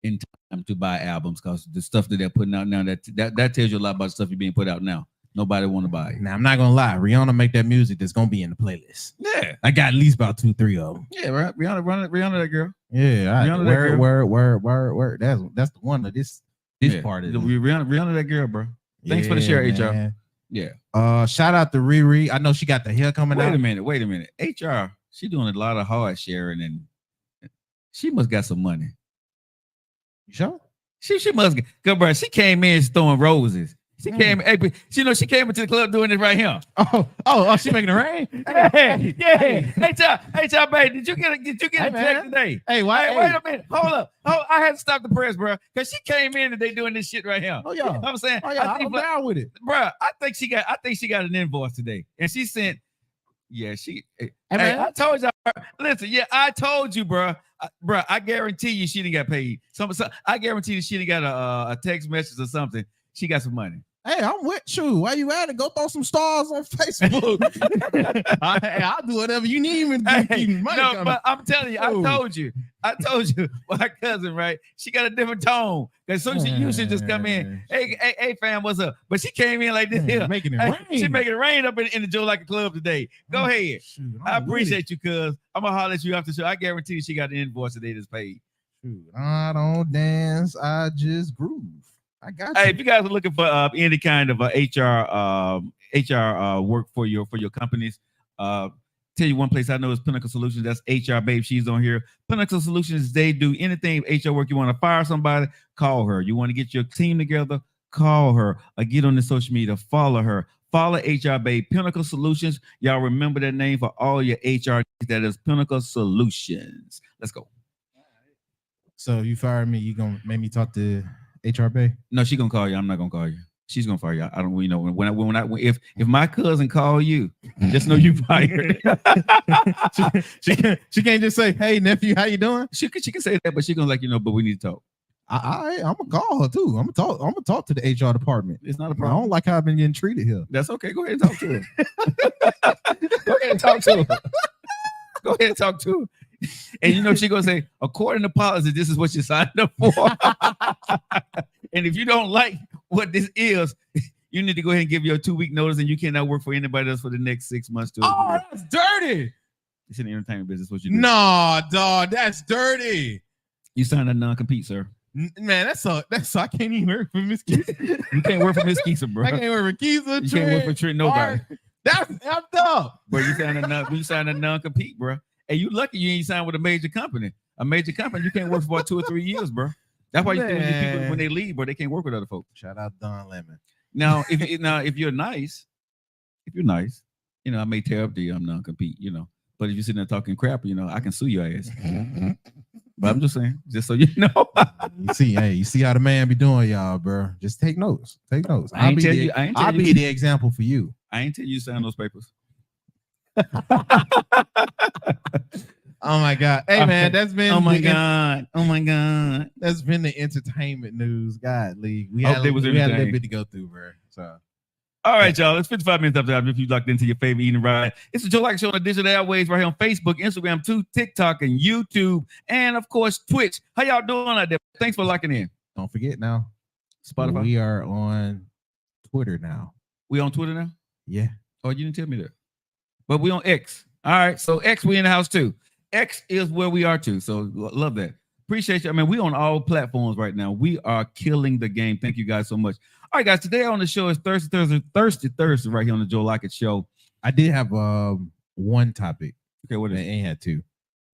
in time to buy albums because the stuff that they're putting out now that tells you a lot about the stuff you're being put out now. Nobody want to buy it. Now I'm not gonna lie, Rihanna make that music that's gonna be in the playlist. Yeah, I got at least about 2-3 of them. yeah, right. Rihanna, that girl. Yeah, Rihanna, that girl. word. That's the one of this Yeah. part of it. Rihanna, that girl, bro. Thanks for the share, HR. Yeah. Shout out to Riri. I know she got the hair coming out. Wait a minute. HR, she doing a lot of hard sharing, and she must got some money. You sure? She must get, cause bro, she came in throwing roses. She came, she came into the club doing it right here. Oh, she making it rain? Yeah. HR, baby, did you get a check today? Hey, why? Hey, wait a minute. Hold up. I had to stop the press, bro, because she came in and they doing this shit right here. Oh, yeah. You know what I'm saying? Oh, yeah, I think, I'm down with it. bro, I think she got an invoice today. And she sent, hey, man. I told y'all, listen, I told you, bro. Bro, I guarantee you she didn't get paid. I guarantee you she didn't got a text message or something. She got some money. Hey, I'm with you. Why you at it? Go throw some stars on Facebook. I'll do whatever you need me to keep money coming. But I'm telling you, I told you, my cousin, right? She got a different tone. Because soon she usually just come in, hey, fam, what's up? But she came in like this here. Making it rain. She making it rain up in the Joe Lockett Club today. Go ahead. Shoot, I appreciate you, cuz. I'm going to holler at you after the show. I guarantee you she got an invoice today that's paid. Shoot, I don't dance. I just groove. I got you. Hey, if you guys are looking for any kind of HR work for your companies, tell you one place I know is Pinnacle Solutions. That's HR babe. She's on here. Pinnacle Solutions, they do anything HR work. You want to fire somebody, call her. You want to get your team together, call her. Or get on the social media, follow her. Follow HR babe. Pinnacle Solutions. Y'all remember that name for all your HR. That is Pinnacle Solutions. Let's go. So you fired me. You gonna make me talk to HR Bay? No, she gonna call you. I'm not gonna call you. She's gonna fire you. I don't. You know, if my cousin call you, just know you fired. she can't just say, "Hey nephew, how you doing?" She can say that, but she gonna but we need to talk. I'm gonna call her too. I'm gonna talk to the HR department. It's not a I problem. don't like how I've been getting treated here. That's okay. Go ahead and talk to her. Go ahead and talk to her. Go ahead and talk to her. And you know, she gonna say, according to policy, this is what you signed up for. And if you don't like what this is, you need to go ahead and give your 2-week notice, and you cannot work for anybody else for the next 6 months. Oh, that's dirty. It's in the entertainment business. What you do? No, dog, that's dirty. You signed a non-compete, sir. Man, that's I can't even work for Miss Keisa. You can't work for Miss Keisa, bro. I can't work for Keisa. You can't work for Trent, nobody. That's effed up. Bro, you signed a non-compete, bro. And you lucky you ain't signed with a major company. A major company, you can't work for about 2 or 3 years, bro. That's why you see people when they leave, bro, they can't work with other folks. Shout out Don Lemon. Now, if you're nice, you know, I may tear up the non-compete, you know. But if you're sitting there talking crap, you know, I can sue your ass. But I'm just saying, just so you know. You see how the man be doing, y'all, bro. Just take notes. Take notes. I'll be the example for you. I ain't tell you to sign those papers. Oh my God. Hey man, that's been oh my god. That's been the entertainment news. God, Lee. We Hope had they was a little entertained. bit to go through, bro. So all right, y'all. It's 55 minutes after that. If you locked into your favorite eating ride, it's the Joe Lockett Show on the digital airwaves right here on Facebook, Instagram, TikTok, and YouTube, and of course Twitch. How y'all doing out there? Thanks for locking in. don't forget now, Spotify. we are on Twitter now. We on Twitter now? Yeah. Oh, you didn't tell me that. But we on X. All right. So X, we in the house too. X is where we are too. So love that. Appreciate you. I mean, we on all platforms right now. We are killing the game. Thank you guys so much. All right, guys. Today on the show is Thirsty Thursday right here on the Joe Lockett Show. I did have one topic. Okay, what is I it? ain't had two.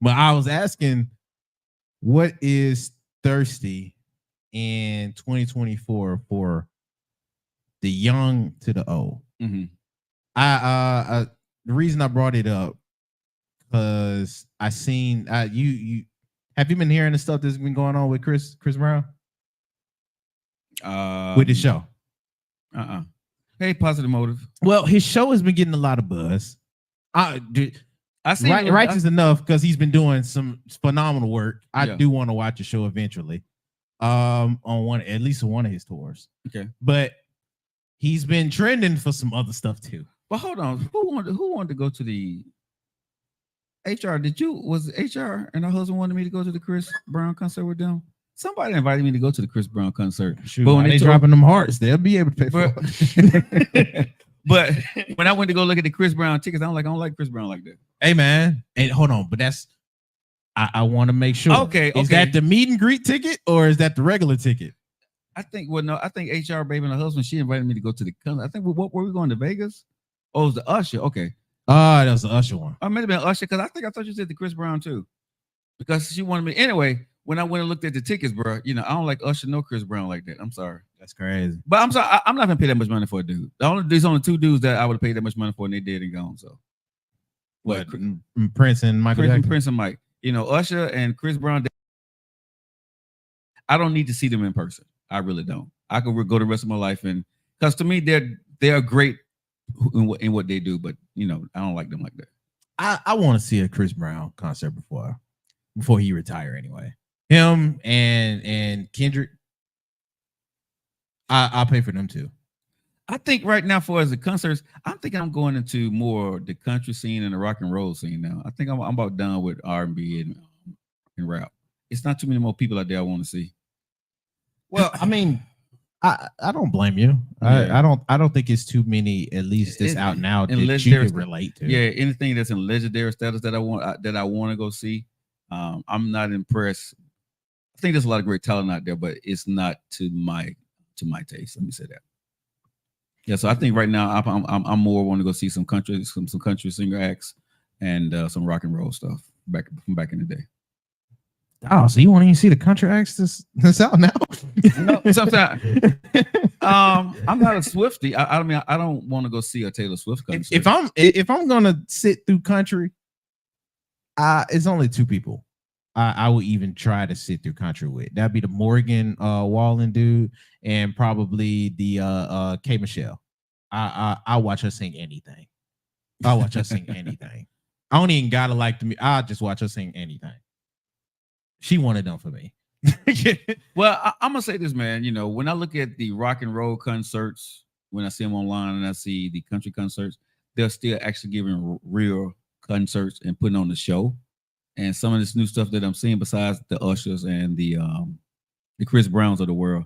But I was asking, what is thirsty in 2024 for the young to the old? Mm-hmm. The reason I brought it up because I seen you have you been hearing the stuff that's been going on with Chris Brown with the show? Hey, Positive Motive. Well, his show has been getting a lot of buzz. I see righteous enough because he's been doing some phenomenal work. I do want to watch the show eventually. On at least one of his tours. Okay, but he's been trending for some other stuff too. But hold on, who wanted to go to the HR? Was HR and her husband wanted me to go to the Chris Brown concert with them? Somebody invited me to go to the Chris Brown concert. Shoot, But when they dropping them hearts, they'll be able to pay for it. But when I went to go look at the Chris Brown tickets, I don't like Chris Brown like that. Hey man, and hold on, but that's I want to make sure. Okay, Is that the meet and greet ticket or is that the regular ticket? I think HR baby and her husband, she invited me to go to the concert. I think what were we going to Vegas? Oh, it was the Usher. Okay. Ah, that was the Usher one. I might have been Usher because I thought you said the Chris Brown too. Because she wanted me anyway. When I went and looked at the tickets, bro, I don't like Usher no Chris Brown like that. I'm sorry. That's crazy. But I'm sorry, I'm not gonna pay that much money for a dude. There's only two dudes that I would have paid that much money for, and they dead and gone. So what? Prince and Michael Jackson. Prince and Mike. Usher and Chris Brown. I don't need to see them in person. I really don't. I could go the rest of my life, and because to me they're great in what they do, but I don't like them like that. I want to see a Chris Brown concert before he retire anyway. Him and Kendrick. I'll pay for them too. I think right now, for as the concerts, I'm thinking I'm going into more the country scene and the rock and roll scene now. I think I'm about done with R&B and rap. It's not too many more people out there I want to see. Well, I mean, I don't blame you. Yeah. I don't think it's too many, at least that's out now, that you can relate to. Yeah, anything that's in legendary status that I want to go see. I'm not impressed. I think there's a lot of great talent out there, but it's not to my taste. Let me say that. Yeah, so I think right now I'm more want to go see some country singer acts and some rock and roll stuff from back in the day. Oh, so you want to even see the country acts that's out now? No, sometimes I'm not a Swiftie. I mean, I don't want to go see a Taylor Swift concert. If I'm gonna sit through country, it's only two people I would even try to sit through country with. That'd be the Morgan Wallen dude and probably the K Michelle. I watch her sing anything. I watch her sing anything. I don't even gotta like the. I just watch her sing anything. She one of them for me. Well, I'm gonna say this, man. When I look at the rock and roll concerts, when I see them online and I see the country concerts, they're still actually giving real concerts and putting on the show. And some of this new stuff that I'm seeing, besides the Ushers and the Chris Browns of the world,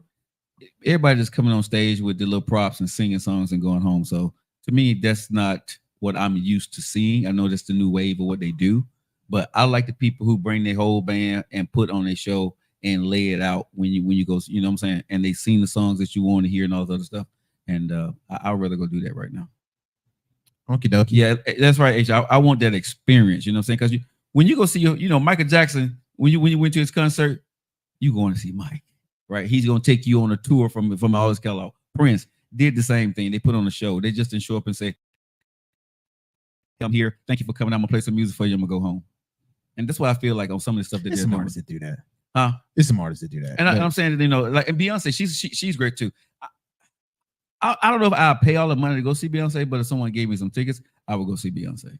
everybody just coming on stage with the little props and singing songs and going home. So to me, that's not what I'm used to seeing. I know that's the new wave of what they do, but I like the people who bring their whole band and put on their show and lay it out when you go, you know what I'm saying? And they sing the songs that you want to hear and all this other stuff. And I'd rather go do that right now. Okie dokie. Yeah, that's right, H. I want that experience, you know what I'm saying? Because when you go see Michael Jackson, when you went to his concert, you going to see Mike, right? He's going to take you on a tour from all his catalog. Prince did the same thing. They put on a show. They just didn't show up and say, I'm here. Thank you for coming. I'm going to play some music for you. I'm going to go home. And that's why I feel like on some of the stuff that it's they're some doing. artists that do that. Huh? It's some artists that do that. And I'm saying that, like, and Beyonce, she's great too. I don't know if I'll pay all the money to go see Beyonce, but if someone gave me some tickets, I would go see Beyonce.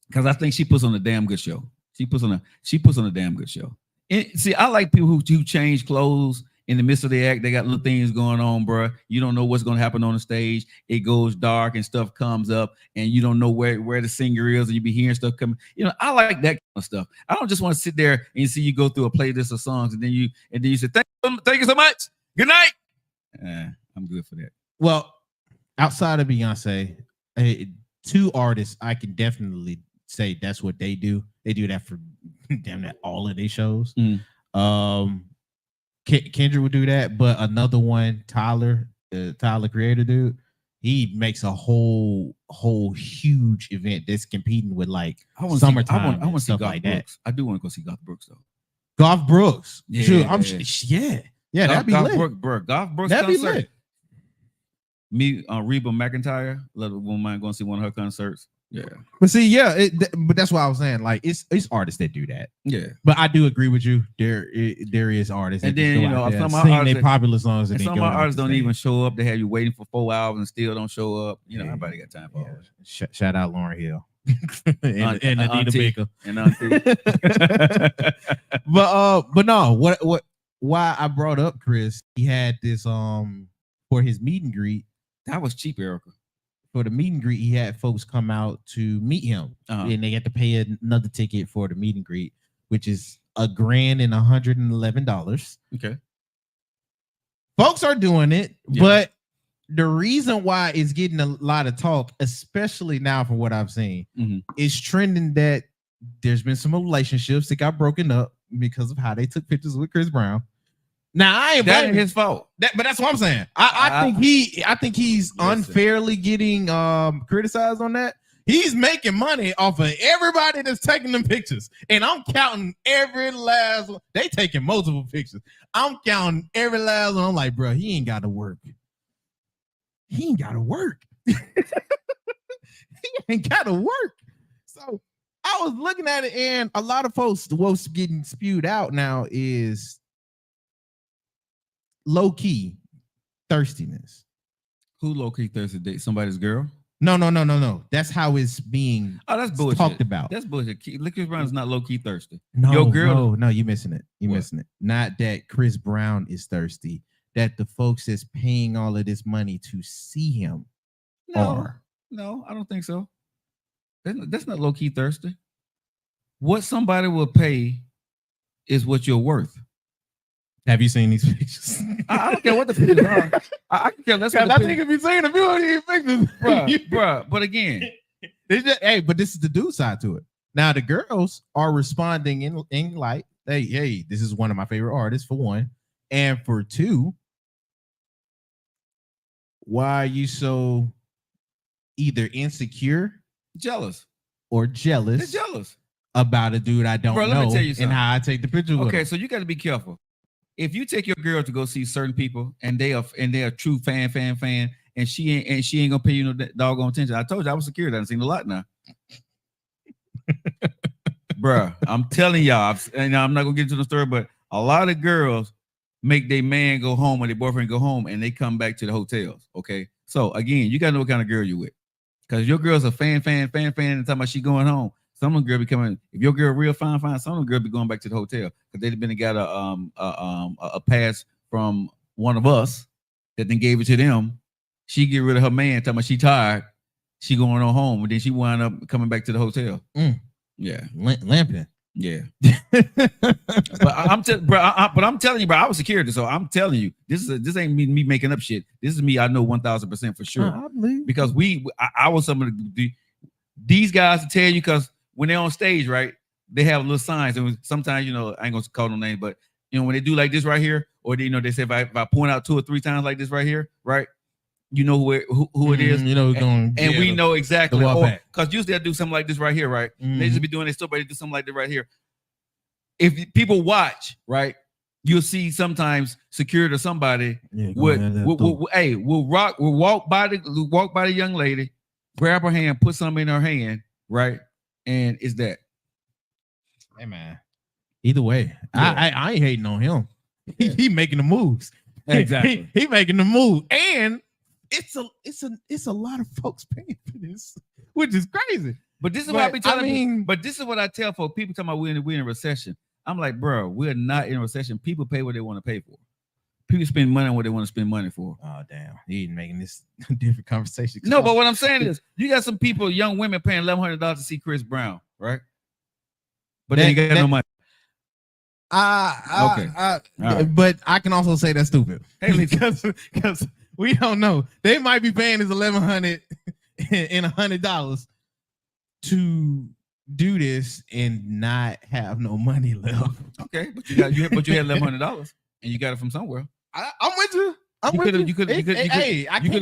Because I think she puts on a damn good show. She puts on a damn good show. And see, I like people who change clothes in the midst of the act. They got little things going on, bro. You don't know what's going to happen on the stage. It goes dark and stuff comes up, and you don't know where the singer is, and you be hearing stuff coming. I like that kind of stuff. I don't just want to sit there and see you go through a playlist of songs, and then you say, thank you so much. Good night. I'm good for that. Well, outside of Beyonce, two artists I can definitely say that's what they do. They do that for damn that all of their shows. Kendrick would do that, but another one, Tyler, the Creator dude, he makes a whole huge event that's competing with like summertime. I want to see stuff Garth like Brooks. that. I do want to go see Garth Brooks though. Garth Brooks, Yeah, sure, yeah, that'd be lit. Garth Brooks That'd be concert. lit. Me, Reba McEntire, wouldn't mind going to see one of her concerts. Yeah, but see, but that's what I was saying. Like, it's artists that do that. Yeah, but I do agree with you. There is artists, and that then some of my their popular songs, and some of my artists don't even show up. They have you waiting for 4 hours and still don't show up. Everybody got time for all that. Shout out Lauryn Hill and Anita Baker and Auntie. but no, why I brought up Chris? He had this for his meet and greet. That was cheap, Erica. For the meet and greet, he had folks come out to meet him, and they had to pay another ticket for the meet and greet, which is $1,111. Okay. Folks are doing it, Yeah. but the reason why it's getting a lot of talk, especially now from what I've seen, is trending that there's been some relationships that got broken up because of how they took pictures with Chris Brown. Now I ain't That blaming his fault. but that's what I'm saying. I think he's unfairly getting criticized on that. He's making money off of everybody that's taking them pictures, and I'm counting every last one. They taking multiple pictures. I'm counting every last one. I'm like, bro, he ain't got to work. He ain't got to work. He ain't got to work. So I was looking at it, and a lot of folks, what's getting spewed out now is low key thirstiness. Who low key thirsty date? Somebody's girl? No. That's how it's being that's bullshit. talked about. That's bullshit. Chris Brown is not low key thirsty. No, your girl. No, you're missing it. You're missing it. Not that Chris Brown is thirsty. That the folks that's paying all of this money to see him are. No, I don't think so. That's not low key thirsty. What somebody will pay is what you're worth. Have you seen these pictures? I don't care what the pictures are. I can care less. I think if you've seen a few of these pictures, bruh. But again, but this is the dude side to it. Now the girls are responding in like, hey, this is one of my favorite artists for one, and for two, why are you so either insecure, jealous, or jealous? They're jealous about a dude I don't know, let me tell you and how I take the picture with him. So you got to be careful. If you take your girl to go see certain people and they are true fan, and she ain't gonna pay you no doggone attention. I told you I was secure. I've seen a lot now. Bruh, I'm telling y'all, and I'm not gonna get into the story, but a lot of girls make their man go home or their boyfriend go home and they come back to the hotels. Okay. So again, you gotta know what kind of girl you with. Because your girl's a fan, and talking about she going home. Some of them girl be coming. If your girl real fine, some of them girl be going back to the hotel because they've been and got a pass from one of us that then gave it to them. She get rid of her man, talking about she tired. She going on home, and then she wind up coming back to the hotel. Yeah, lamping. Yeah, but I'm telling you, bro. I was security, so I'm telling you, this ain't me making up shit. This is me. I know 1,000% for sure. I believe. Because I was some of these guys to tell you because. When they're on stage, right, they have little signs, and sometimes, I ain't gonna call no name, but when they do like this right here, or they say if I point out 2 or 3 times like this right here, right, you know who it is, and we know exactly, because usually I do something like this right here, right? They just be doing this stuff, but they do something like that right here. If people watch, right, you'll see sometimes security or somebody will walk by the young lady, grab her hand, put something in her hand, right. And it's that. Hey man. Either way, yeah. I ain't hating on him. Yeah. He making the moves. Exactly. He making the move, and it's a lot of folks paying for this, which is crazy. But this is what I be telling. But this is what I tell folks. People talking about we're in a recession. I'm like, bro, we're not in a recession. People pay what they want to pay for. People spend money on what they want to spend money for. Oh, damn. He making this different conversation. No, but what I'm saying is you got some people, young women paying $1,100 to see Chris Brown, right? But they ain't got no money. But I can also say that's stupid. Because we don't know. They might be paying this $1,100 and $100 to do this and not have no money left. Okay, but you had $1,100 and you got it from somewhere. I'm with you. I can't get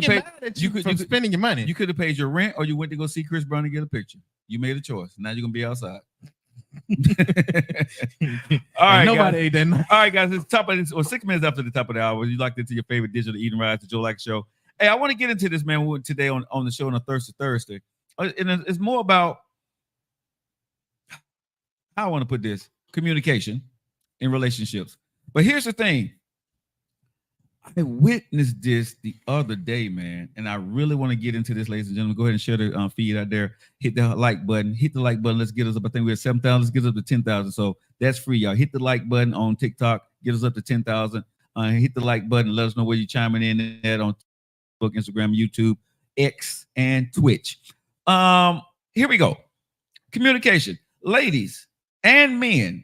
mad at you for spending your money. You could have paid your rent, or you went to go see Chris Brown and get a picture. You made a choice. Now you're gonna be outside. All right, nobody ate that night. All right, guys. It's top of this, or 6 minutes after the top of the hour. You locked into your favorite digital eating ride, the Joe Lockett Show. Hey, I want to get into this, man, today on the show on a Thursday. And it's more about how I want to put this: communication in relationships. But here's the thing. I witnessed this the other day, man, and I really want to get into this, ladies and gentlemen. Go ahead and share the feed out there. Hit the like button. Let's get us up. I think we're at 7,000. Let's get us up to 10,000. So that's free, y'all. Hit the like button on TikTok. Get us up to 10,000. Hit the like button. Let us know where you're chiming in at on Facebook, Instagram, YouTube, X, and Twitch. Here we go. Communication, ladies and men.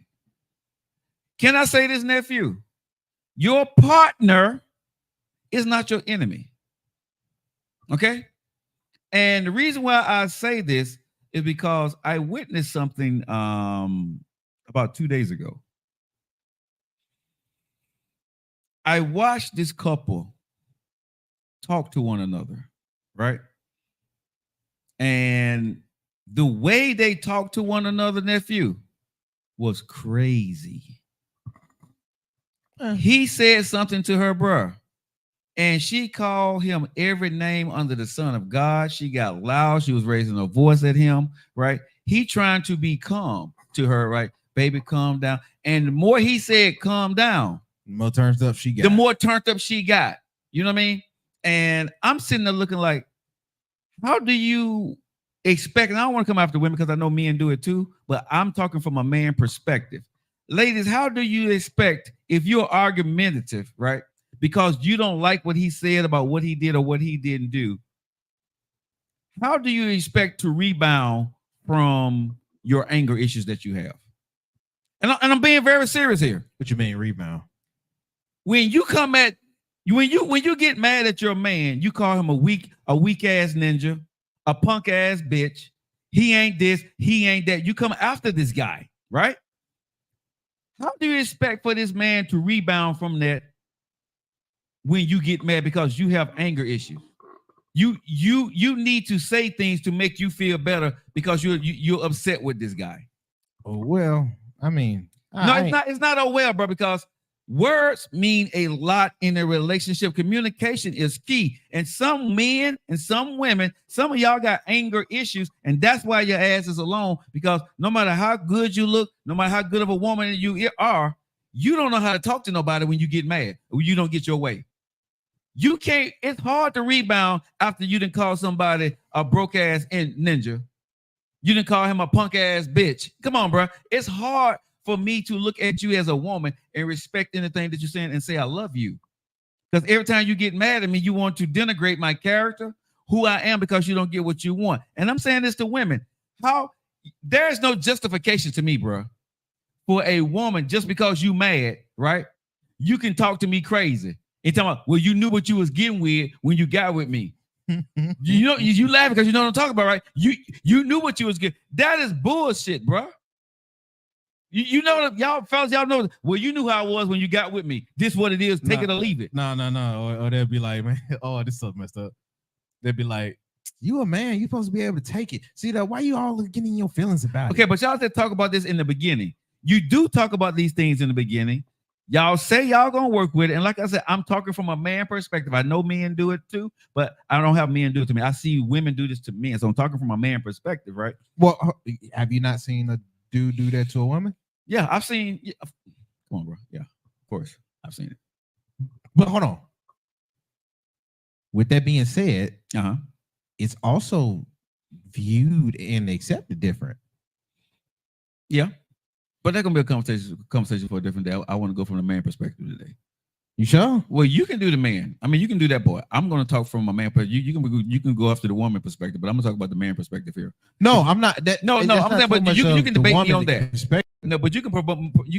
Can I say this, nephew? Your partner is not your enemy. Okay? And the reason why I say this is because I witnessed something about 2 days ago. I watched this couple talk to one another, right? And the way they talked to one another, nephew, was crazy. He said something to her, bruh, and she called him every name under the sun of God. She got loud. She was raising her voice at him, right? He trying to be calm to her, right? Baby, calm down. And the more he said, calm down, The more turned up she got. the more turned up she got. You know what I mean? And I'm sitting there looking like, how do you expect? And I don't want to come after women because I know men do it too, but I'm talking from a man perspective. Ladies, how do you expect if you're argumentative, right? Because you don't like what he said about what he did or what he didn't do. How do you expect to rebound from your anger issues that you have? And I'm being very serious here. What you mean rebound? When you come at when you get mad at your man, you call him a weak ass ninja, a punk ass bitch. He ain't this, he ain't that. You come after this guy, right? How do you expect for this man to rebound from that when you get mad because you have anger issues? You need to say things to make you feel better because you're upset with this guy. Oh well, I mean, No, it's not oh well, bro, because words mean a lot in a relationship. Communication is key. And some men and some women, some of y'all got anger issues, and that's why your ass is alone, because no matter how good you look, no matter how good of a woman you are, you don't know how to talk to nobody when you get mad or you don't get your way. You can't, it's hard to rebound after you didn't call somebody a broke ass ninja. You didn't call him a punk ass bitch. Come on, bro. It's hard for me to look at you as a woman and respect anything that you're saying and say, I love you. Because every time you get mad at me, you want to denigrate my character, who I am, because you don't get what you want. And I'm saying this to women. There's no justification to me, bro, for a woman just because you mad, right? You can talk to me crazy. And talking about, well, you knew what you was getting with when you got with me. You know, you laugh because you know what I'm talking about, right? You knew what you was getting. That is bullshit, bro. You know, y'all fellas, y'all know. Well, you knew how I was when you got with me. This what it is. Take it or leave it. No. Or they'll be like, man, oh, this stuff messed up. They'll be like, you a man, you supposed to be able to take it. See that? Why you all getting your feelings about it? Okay, but y'all said talk about this in the beginning. You do talk about these things in the beginning. Y'all say y'all gonna work with it, and like I said, I'm talking from a man perspective. I know men do it too, but I don't have men do it to me. I see women do this to men, so I'm talking from a man perspective, right? Well, have you not seen a dude do that to a woman? Yeah, I've seen. Yeah. Come on, bro. Yeah, of course, I've seen it. But hold on. With that being said, it's also viewed and accepted different. Yeah. But that's gonna be a conversation for a different day. I want to go from the man perspective today. You sure? Well, you can do the man. I mean, you can do that, boy. I'm gonna talk from a man perspective. You can go after the woman perspective, but I'm gonna talk about the man perspective here. No, I'm not. No. I'm saying, but you can debate me on that. Perspective. No, but you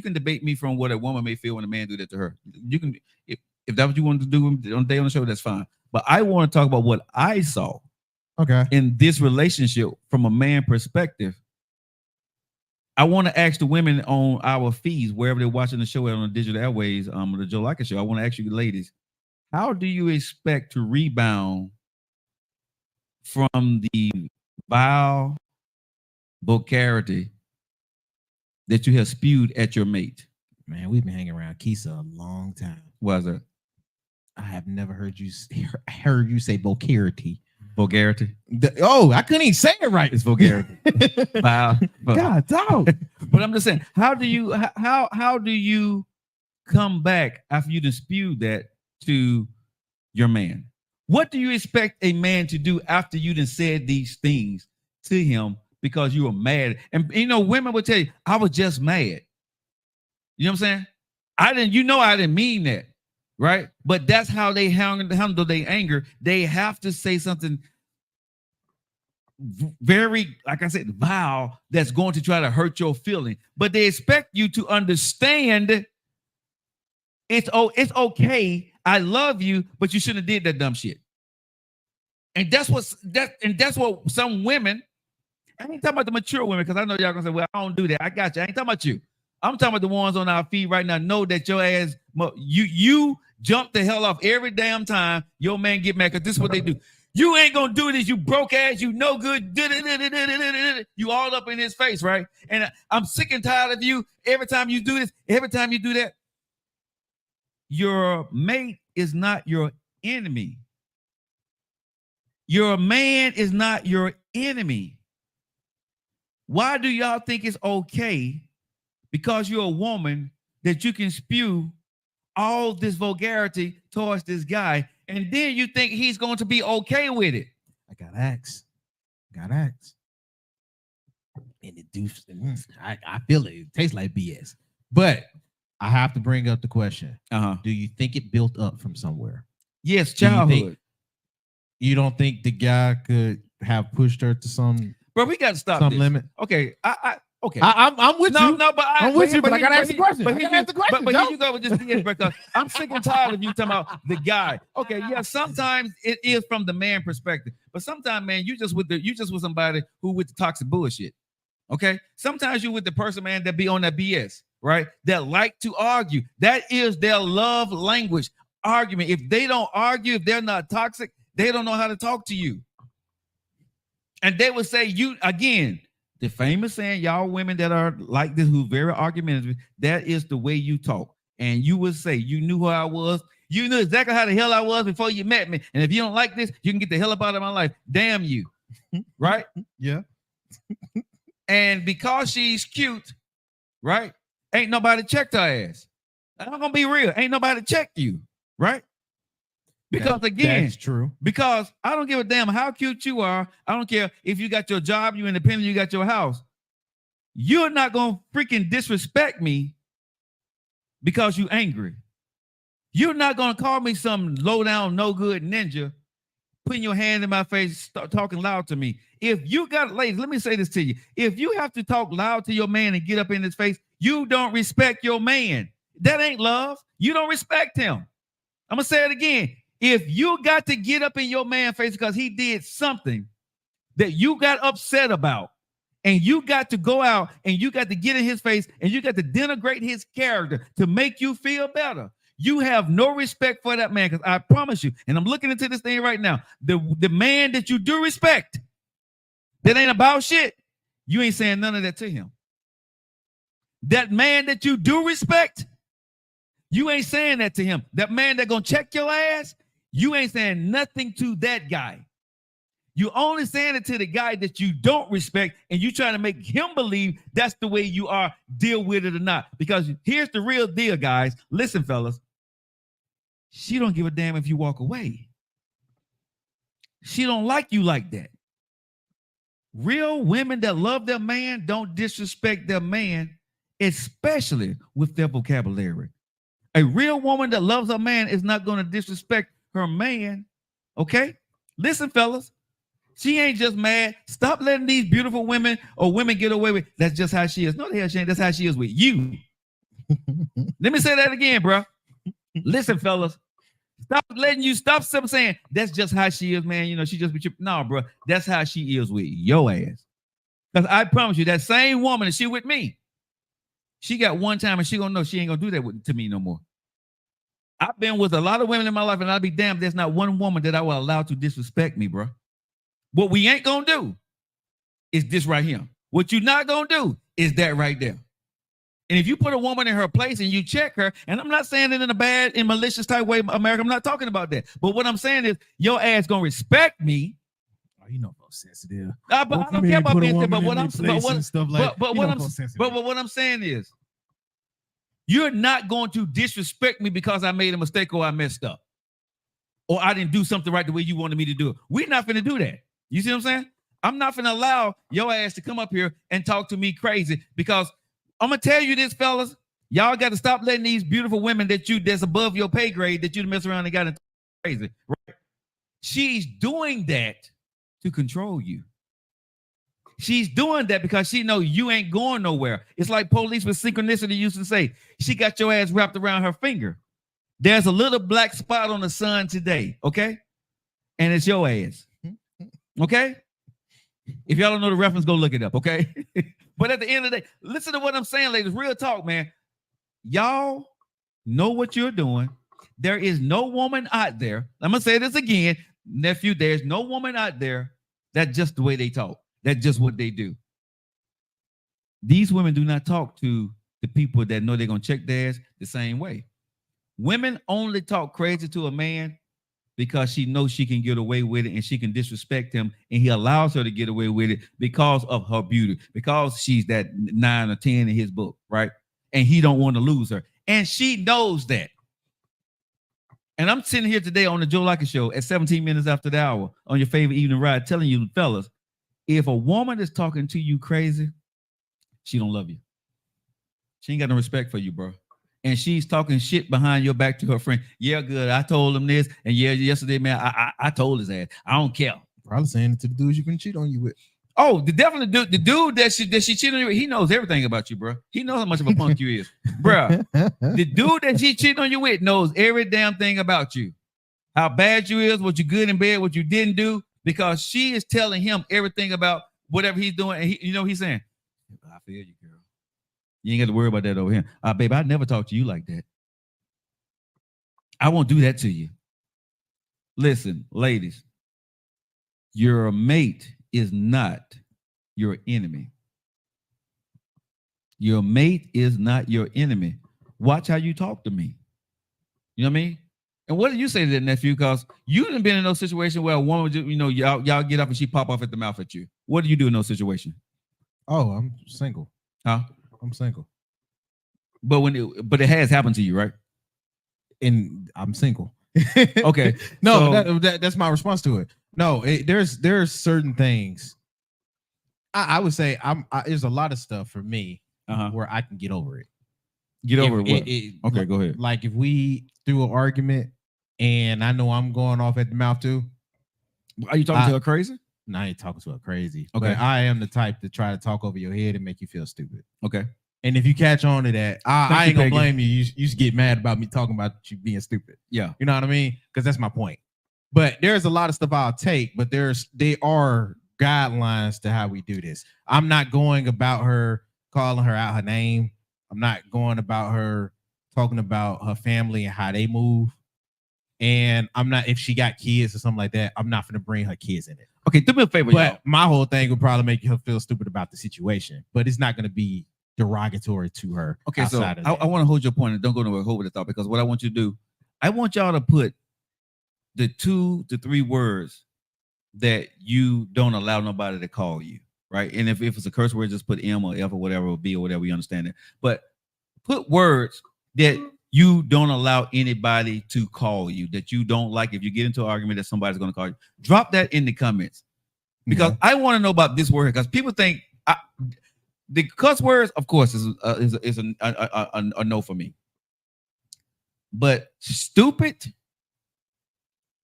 can debate me from what a woman may feel when a man do that to her. You can, if that's what you want to do on the day on the show, that's fine. But I want to talk about what I saw. Okay. In this relationship from a man perspective. I want to ask the women on our feeds, wherever they're watching the show on the digital airways, the Joe Lockett Show. I want to ask you, ladies, how do you expect to rebound from the vile vulgarity that you have spewed at your mate? Man, we've been hanging around Kisa a long time. Why is that? I have never heard you say vulgarity. Vulgarity. I couldn't even say it right. It's vulgarity. Wow. God, dog. But I'm just saying, how do you come back after you dispute that to your man? What do you expect a man to do after you done said these things to him because you were mad? And you know, women would tell you, I was just mad. You know what I'm saying? I didn't mean that. Right? But that's how they handle their anger. They have to say something very, like I said, vile, that's going to try to hurt your feeling. But they expect you to understand it's okay. I love you, but you shouldn't have did that dumb shit. And that's what some women. I ain't talking about the mature women because I know y'all gonna say, "Well, I don't do that." I got you. I ain't talking about you. I'm talking about the ones on our feet right now. Know that your ass, you jump the hell off every damn time your man get mad because this is what they do. You ain't gonna do this, you broke ass, you no good. You all up in his face, right? And I'm sick and tired of you. Every time you do this, every time you do that, your mate is not your enemy. Your man is not your enemy. Why do y'all think it's okay because you're a woman that you can spew all this vulgarity towards this guy, and then you think he's going to be okay with it? I got asked. And it do. I feel it. It tastes like BS. But I have to bring up the question. Do you think it built up from somewhere? Yes, childhood. You don't think the guy could have pushed her to some? Bro, we got to stop some this. limit. Okay, okay. I'm with you. No, but I'm with you. But I gotta ask the question. But here you go with this BS because I'm sick and tired of you talking about the guy. Okay, yeah. Sometimes it is from the man perspective, but sometimes, man, you just with somebody who with the toxic bullshit. Okay, sometimes you with the person, man, that be on that BS, right? That like to argue. That is their love language. Argument. If they don't argue, if they're not toxic, they don't know how to talk to you. And they would say, you again, the famous saying, y'all women that are like this, who very argumentative, that is the way you talk. And you would say, you knew who I was. You knew exactly how the hell I was before you met me. And if you don't like this, you can get the hell up out of my life. Damn you. Right? Yeah. And because she's cute, right? Ain't nobody checked her ass. I'm gonna be real. Ain't nobody checked you, right? Because again, that's true. Because I don't give a damn how cute you are. I don't care if you got your job, you independent, you got your house. You're not gonna freaking disrespect me because you angry. You're not gonna call me some low down, no good ninja, putting your hand in my face, start talking loud to me. If you got, ladies, let me say this to you. If you have to talk loud to your man and get up in his face, you don't respect your man. That ain't love. You don't respect him. I'm gonna say it again. If you got to get up in your man's face because he did something that you got upset about, and you got to go out and you got to get in his face and you got to denigrate his character to make you feel better, you have no respect for that man. Because I promise you, and I'm looking into this thing right now, the man that you do respect, that ain't about shit, you ain't saying none of that to him. That man that you do respect, you ain't saying that to him. That man that gonna check your ass, you ain't saying nothing to that guy. You only saying it to the guy that you don't respect, and you trying to make him believe that's the way you are, deal with it or not. Because here's the real deal, guys. Listen, fellas. She don't give a damn if you walk away. She don't like you like that. Real women that love their man don't disrespect their man, especially with their vocabulary. A real woman that loves her man is not going to disrespect her man. Okay? Listen, fellas. She ain't just mad. Stop letting these beautiful women or women get away with that's just how she is. No, the hell she ain't. That's how she is with you. Let me say that again, bro. Listen, fellas. Stop saying that's just how she is, man. You know, she just be tripping. No, bro. That's how she is with your ass. Because I promise you, that same woman, and she with me, she got one time and she gonna know she ain't gonna do that to me no more. I've been with a lot of women in my life, and I'll be damned there's not one woman that I will allow to disrespect me, bro. What we ain't gonna do is this right here. What you not gonna do is that right there. And if you put a woman in her place and you check her, and I'm not saying it in a bad and malicious type way, America, I'm not talking about that. But what I'm saying is your ass gonna respect me. Oh, you know, sensitive. But I don't care about being but what I'm what I'm saying is you're not going to disrespect me because I made a mistake or I messed up. Or I didn't do something right the way you wanted me to do it. We're not gonna do that. You see what I'm saying? I'm not gonna allow your ass to come up here and talk to me crazy because I'm gonna tell you this, fellas. Y'all got to stop letting these beautiful women that's above your pay grade that you mess around and got into crazy. Right? She's doing that to control you. She's doing that because she know you ain't going nowhere. It's like police with synchronicity used to say. She got your ass wrapped around her finger. There's a little black spot on the sun today, okay? And it's your ass. Okay? If y'all don't know the reference, go look it up, okay? But at the end of the day, listen to what I'm saying, ladies. Real talk, man. Y'all know what you're doing. There is no woman out there. I'm going to say this again, nephew. There's no woman out there that's just the way they talk. That's just what they do. These women do not talk to the people that know they're going to check theirs the same way. Women only talk crazy to a man because she knows she can get away with it and she can disrespect him, and he allows her to get away with it because of her beauty, because she's that 9 or 10 in his book, right? And he don't want to lose her. And she knows that. And I'm sitting here today on the Joe Lockett Show at 17 minutes after the hour on your favorite evening ride telling you, fellas, if a woman is talking to you crazy, she don't love you. She ain't got no respect for you, bro. And she's talking shit behind your back to her friend. Yeah, good. I told him this. And yeah, yesterday, man, I told his ass. I don't care. Probably saying it to the dudes you can cheat on you with. Oh, the dude that she cheated on you with, he knows everything about you, bro. He knows how much of a punk you is. Bro, the dude that she cheated on you with knows every damn thing about you. How bad you is, what you good in bed, what you didn't do, because she is telling him everything about whatever he's doing. And he's saying, I feel you, girl. You ain't got to worry about that over here. Babe, I never talk to you like that. I won't do that to you. Listen, ladies, your mate is not your enemy. Your mate is not your enemy. Watch how you talk to me. You know what I mean? And what do you say to that, nephew? Because you done been in those situations where a woman, y'all get up and she pop off at the mouth at you. What do you do in those situations? Oh, I'm single. Huh? I'm single. But it has happened to you, right? And I'm single. Okay. No, so, that's my response to it. No, there's certain things. I would say there's a lot of stuff for me where I can get over it. Get over what? Okay, go ahead. Like if we do an argument and I know I'm going off at the mouth too. Are you talking to her crazy? No, I ain't talking to her crazy. Okay. But I am the type to try to talk over your head and make you feel stupid. Okay. And if you catch on to that, I ain't gonna blame you. You should get mad about me talking about you being stupid. Yeah. You know what I mean? Because that's my point. But there's a lot of stuff I'll take, but there are guidelines to how we do this. I'm not going about her calling her out her name. I'm not going about her talking about her family and how they move. And I'm not, if she got kids or something like that, I'm not going to bring her kids in it. Okay, do me a favor, But y'all. my whole thing would probably make her feel stupid about the situation. But it's not going to be derogatory to her. Okay, so I want to hold your point and don't go nowhere over the thought, because what I want you to do, I want y'all to put the 2 to 3 words that you don't allow nobody to call you, right? And if it's a curse word, just put M or F or whatever, or B or whatever, you understand it. But put words that you don't allow anybody to call you, that you don't like. If you get into an argument that somebody's going to call you, drop that in the comments, because I want to know about this word, because people think the cuss words, of course, is a no for me. But stupid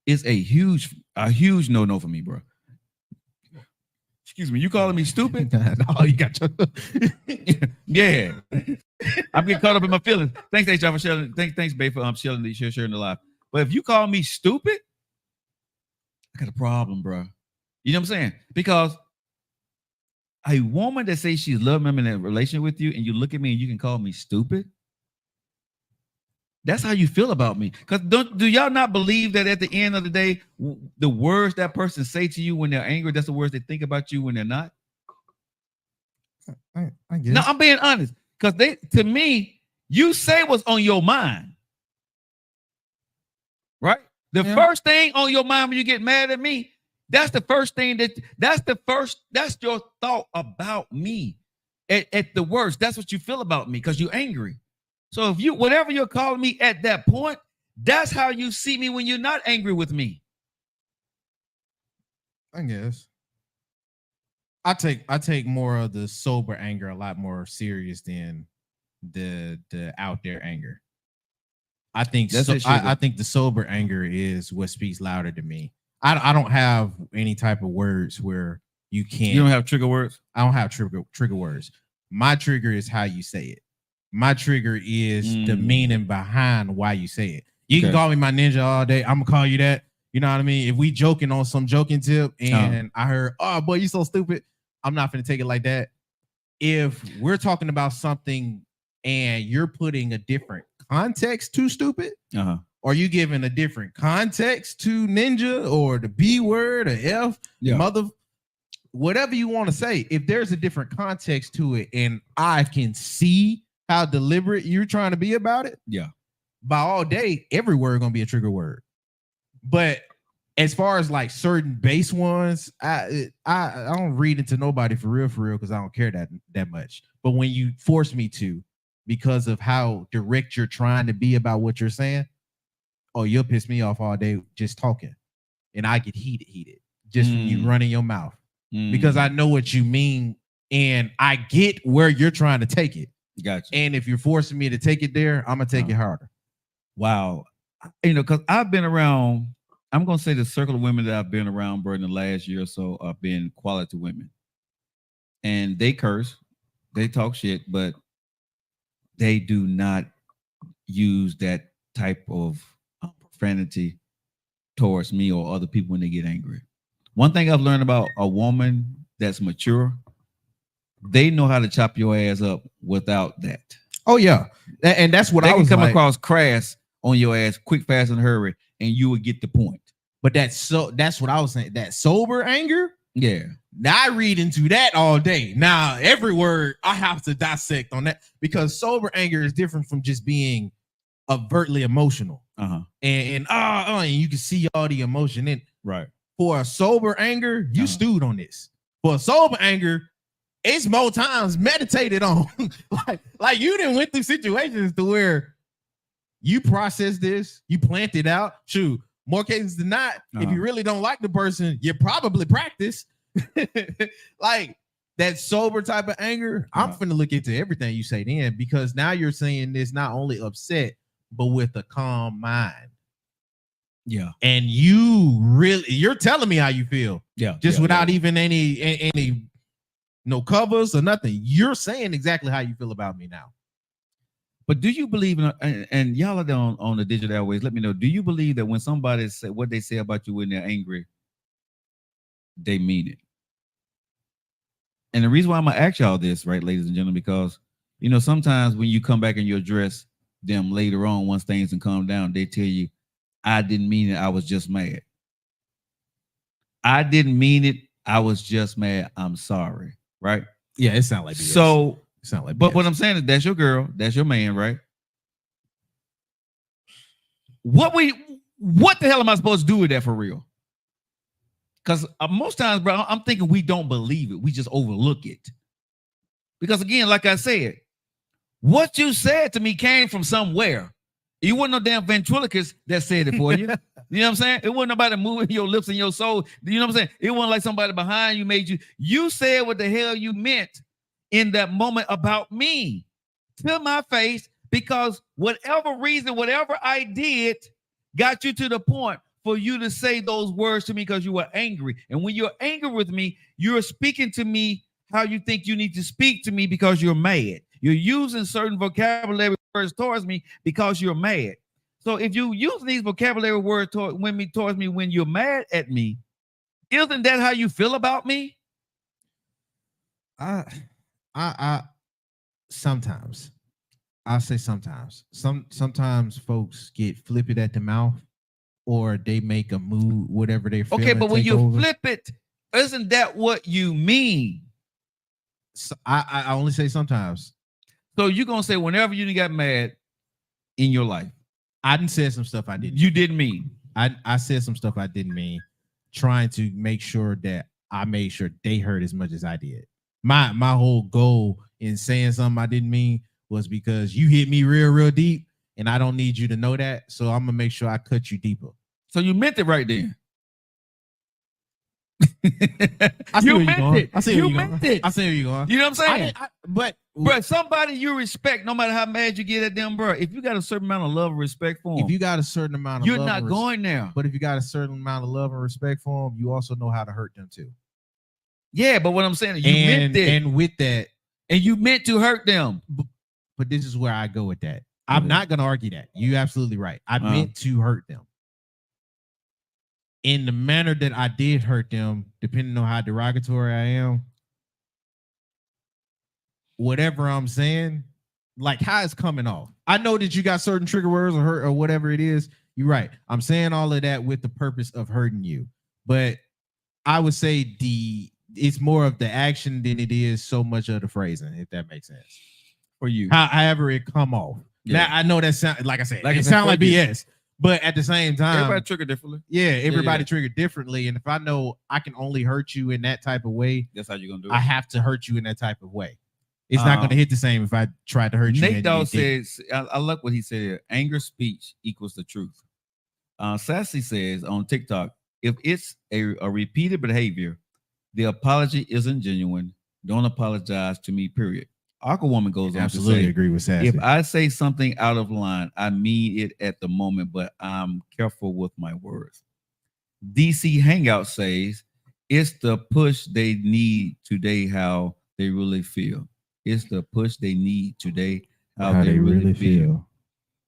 is a huge no for me, bro. Excuse me, you calling me stupid? Oh, you got your Yeah. I'm getting caught up in my feelings. Thanks, HR, for sharing. Thanks, babe, for sharing the live. But if you call me stupid, I got a problem, bro. You know what I'm saying? Because a woman that says she's loving him in a relationship with you, and you look at me and you can call me stupid, that's how you feel about me. Because do y'all not believe that at the end of the day, the words that person say to you when they're angry, that's the words they think about you when they're not? I guess. No, I'm being honest. Because to me, you say what's on your mind. Right? The first thing on your mind when you get mad at me, that's the first thing that's your thought about me. At the worst, that's what you feel about me, because you're angry. So if whatever you're calling me at that point, that's how you see me when you're not angry with me. I guess. I take more of the sober anger a lot more serious than the out there anger. I think I think the sober anger is what speaks louder to me. I don't have any type of words where you can't. You don't have trigger words? I don't have trigger words. My trigger is how you say it. My trigger is the meaning behind why you say it. You can call me my ninja all day. I'm gonna call you that. You know what I mean? If we joking on some joking tip and I heard, oh boy, you so stupid, I'm not gonna take it like that. If we're talking about something and you're putting a different context to stupid, or you giving a different context to ninja or the B word or F, mother, whatever you want to say, if there's a different context to it and I can see how deliberate you're trying to be about it, by all day, every word gonna be a trigger word. But as far as like certain base ones, I don't read into nobody for real, because I don't care that much. But when you force me to, because of how direct you're trying to be about what you're saying, oh, you'll piss me off all day just talking, and I get heated just from you running your mouth because I know what you mean and I get where you're trying to take it. Gotcha. And if you're forcing me to take it there, I'm gonna take it harder. Wow. You know, because I've been around, I'm going to say the circle of women that I've been around, bro, in the last year or so have been quality women. And they curse, they talk shit, but they do not use that type of profanity towards me or other people when they get angry. One thing I've learned about a woman that's mature, they know how to chop your ass up without that. Oh, yeah. And that's what they I was come like, across crass on your ass quick, fast, and hurry, and you would get the point. But that's what I was saying. That sober anger, now I read into that all day. Now every word I have to dissect on that, because sober anger is different from just being overtly emotional. And you can see all the emotion in. Right. For a sober anger, you stewed on this. For a sober anger, it's more times meditated on. like you done went through situations to where you process this, you plant it out. Shoot, more cases than not, if you really don't like the person, you probably practice. Like that sober type of anger, I'm finna look into everything you say then, because now you're saying this not only upset, but with a calm mind. Yeah. And you're telling me how you feel. Yeah. Just without even any no covers or nothing. You're saying exactly how you feel about me now. But do you believe in, and y'all are on the digital airways, let me know, do you believe that when somebody say what they say about you when they're angry, they mean it? And the reason why I'm gonna ask y'all this, right, ladies and gentlemen, because you know, sometimes when you come back and you address them later on, once things can calm down, they tell you, I didn't mean it, I was just mad. I didn't mean it, I was just mad. I'm sorry. Right? Yeah, it sounds like BS. So sound like but BS. what I'm saying is that's your girl, that's your man, right? What the hell am I supposed to do with that for real? Because most times, bro, I'm thinking we don't believe it. We just overlook it. Because again, like I said, what you said to me came from somewhere. It wasn't no damn ventriloquist that said it for you. You know what I'm saying? It wasn't nobody moving your lips and your soul. You know what I'm saying? It wasn't like somebody behind you made you. You said what the hell you meant in that moment about me to my face, because whatever reason, whatever I did got you to the point for you to say those words to me because you were angry. And when you're angry with me, you're speaking to me how you think you need to speak to me because you're mad. You're using certain vocabulary words towards me because you're mad. So if you use these vocabulary words towards me when you're mad at me, isn't that how you feel about me? I sometimes. I'll say sometimes. Sometimes folks get flippant at the mouth, or they make a mood, whatever they feel. Okay, but when you flip it, isn't that what you mean? So I only say sometimes. So you're gonna say whenever you got mad in your life, I didn't say some stuff I didn't. You didn't mean. I said some stuff I didn't mean, trying to make sure that I made sure they heard as much as I did. My whole goal in saying something I didn't mean was because you hit me real deep, and I don't need you to know that. So I'm gonna make sure I cut you deeper. So you meant it right then. You meant it. I see where you meant it. I see where you're going. You know what I'm saying? But bro, somebody you respect, no matter how mad you get at them, bro. If you got a certain amount of love and respect for them, if you got a certain amount of you're love not going there. But if you got a certain amount of love and respect for them, you also know how to hurt them too. Yeah, but what I'm saying is you meant it. And with that, and you meant to hurt them. But this is where I go with that. I'm not gonna argue that. You're absolutely right. I meant to hurt them. In the manner that I did hurt them, depending on how derogatory I am, whatever I'm saying, like how it's coming off. I know that you got certain trigger words or hurt or whatever it is. You're right. I'm saying all of that with the purpose of hurting you. But I would say it's more of the action than it is so much of the phrasing, if that makes sense. For you. However it come off. Yeah. Now I know that sound like I said, Like it sound like BS, but at the same time, Everybody trigger differently. yeah, everybody triggered differently. And if I know I can only hurt you in that type of way, That's how you're gonna do I it. have to hurt you in that type of way. It's not going to hit the same if I tried to hurt you. Nate Dogg says, I like what he said here. Anger speech equals the truth. Sassy says on TikTok, if it's a repeated behavior, the apology isn't genuine. Don't apologize to me, period. Aquawoman goes on absolutely to say, agree with Sassy. if I say something out of line, I mean it at the moment, but I'm careful with my words. DC Hangout says, it's the push they need today, how they really feel. It's the push they need today, how they really feel.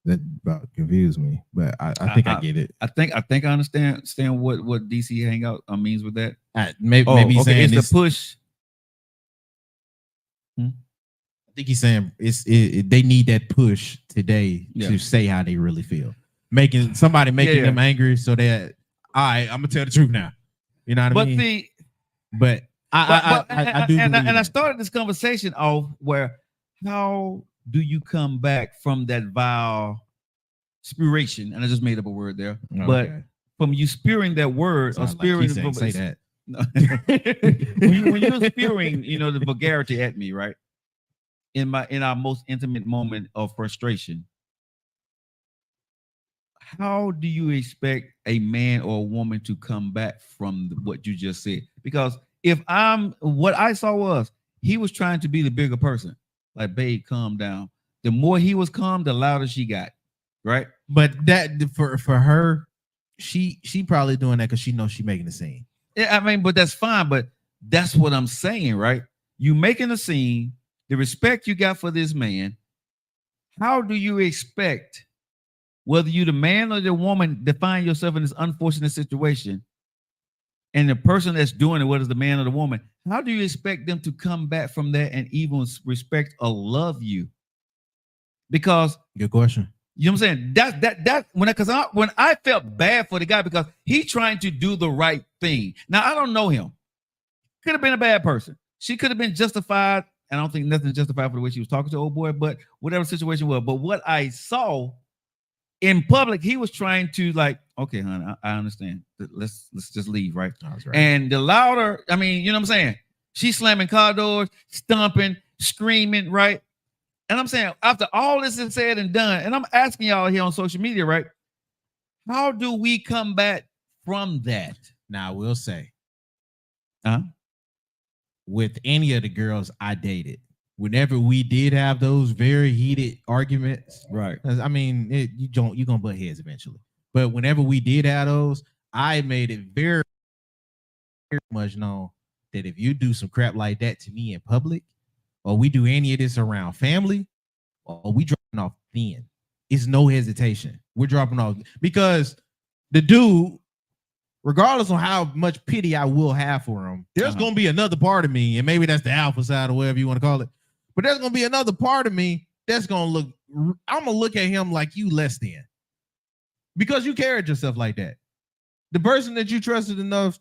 That about confused me, but I think I get it. I think I understand what DC Hangout means with that. Maybe he's okay, saying it's the push. I think he's saying they need that push today to say how they really feel. Making them angry so that all right, I'm gonna tell the truth now. You know what I mean? But I do, and I started this conversation off where how do you come back from that vile spiration? And I just made up a word there, but from you spewing that word or spewing like say that. when you're spewing, the vulgarity at me, right? In our most intimate moment of frustration, how do you expect a man or a woman to come back from what you just said? Because what I saw was he was trying to be the bigger person. Like, babe, calm down. The more he was calm, the louder she got. Right. But that for her, she probably doing that because she knows she's making a scene. Yeah, I mean, but that's fine. But that's what I'm saying, right? You making a scene, the respect you got for this man. How do you expect, whether you the man or the woman, define yourself in this unfortunate situation, and the person that's doing it, whether it's the man or the woman, how do you expect them to come back from that and even respect or love you? Because good question. You know what I'm saying? That when I felt bad for the guy because he trying to do the right thing. Now I don't know him. Could have been a bad person. She could have been justified. I don't think nothing justified for the way she was talking to old boy, but whatever the situation was. But what I saw in public, he was trying to like, okay, honey, I understand. Let's just leave, right? That's right. And the louder, I mean, you know what I'm saying? She's slamming car doors, stomping, screaming, right? And I'm saying, after all this is said and done, and I'm asking y'all here on social media, right? How do we come back from that? Now, I will say, with any of the girls I dated, whenever we did have those very heated arguments, right? I mean, you're gonna butt heads eventually. But whenever we did have those, I made it very, very much known that if you do some crap like that to me in public, or we do any of this around family, or we dropping off thin, it's no hesitation. We're dropping off because the dude, regardless of how much pity I will have for him, there's gonna be another part of me, and maybe that's the alpha side or whatever you want to call it. But there's gonna be another part of me that's gonna look. I'm gonna look at him like you less than, because you carried yourself like that. The person that you trusted enough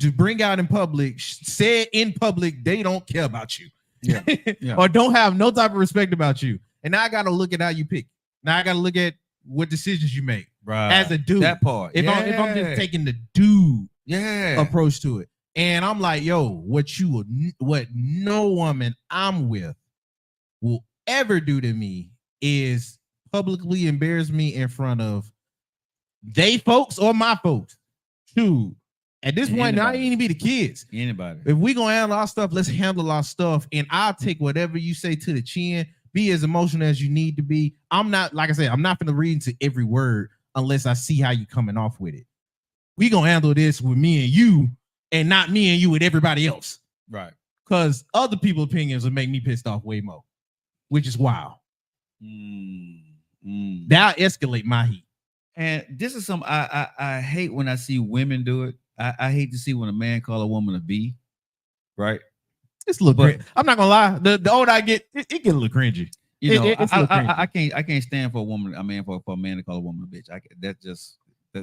to bring out in public said in public they don't care about you. Yeah. Or don't have no type of respect about you. And now I got to look at how you pick. Now I got to look at what decisions you make as a dude. That part. If I'm just taking the dude approach to it. And I'm like, yo, what no woman I'm with will ever do to me is publicly embarrass me in front of they folks or my folks. Dude. At this point, now it ain't even be the kids. Anybody. If we gonna handle our stuff, let's handle our stuff. And I'll take whatever you say to the chin. Be as emotional as you need to be. I'm not, like I said, I'm not gonna read into every word unless I see how you coming off with it. We gonna handle this with me and you, and not me and you with everybody else. Right. Because other people's opinions will make me pissed off way more, which is wild. That'll escalate my heat. And this is something I hate when I see women do it. I hate to see when a man call a woman a B, right? It's a little cringe. I'm not gonna lie. The older I get, it get a little cringy. You know, It's a little cringy. I can't stand for a man to call a woman a bitch.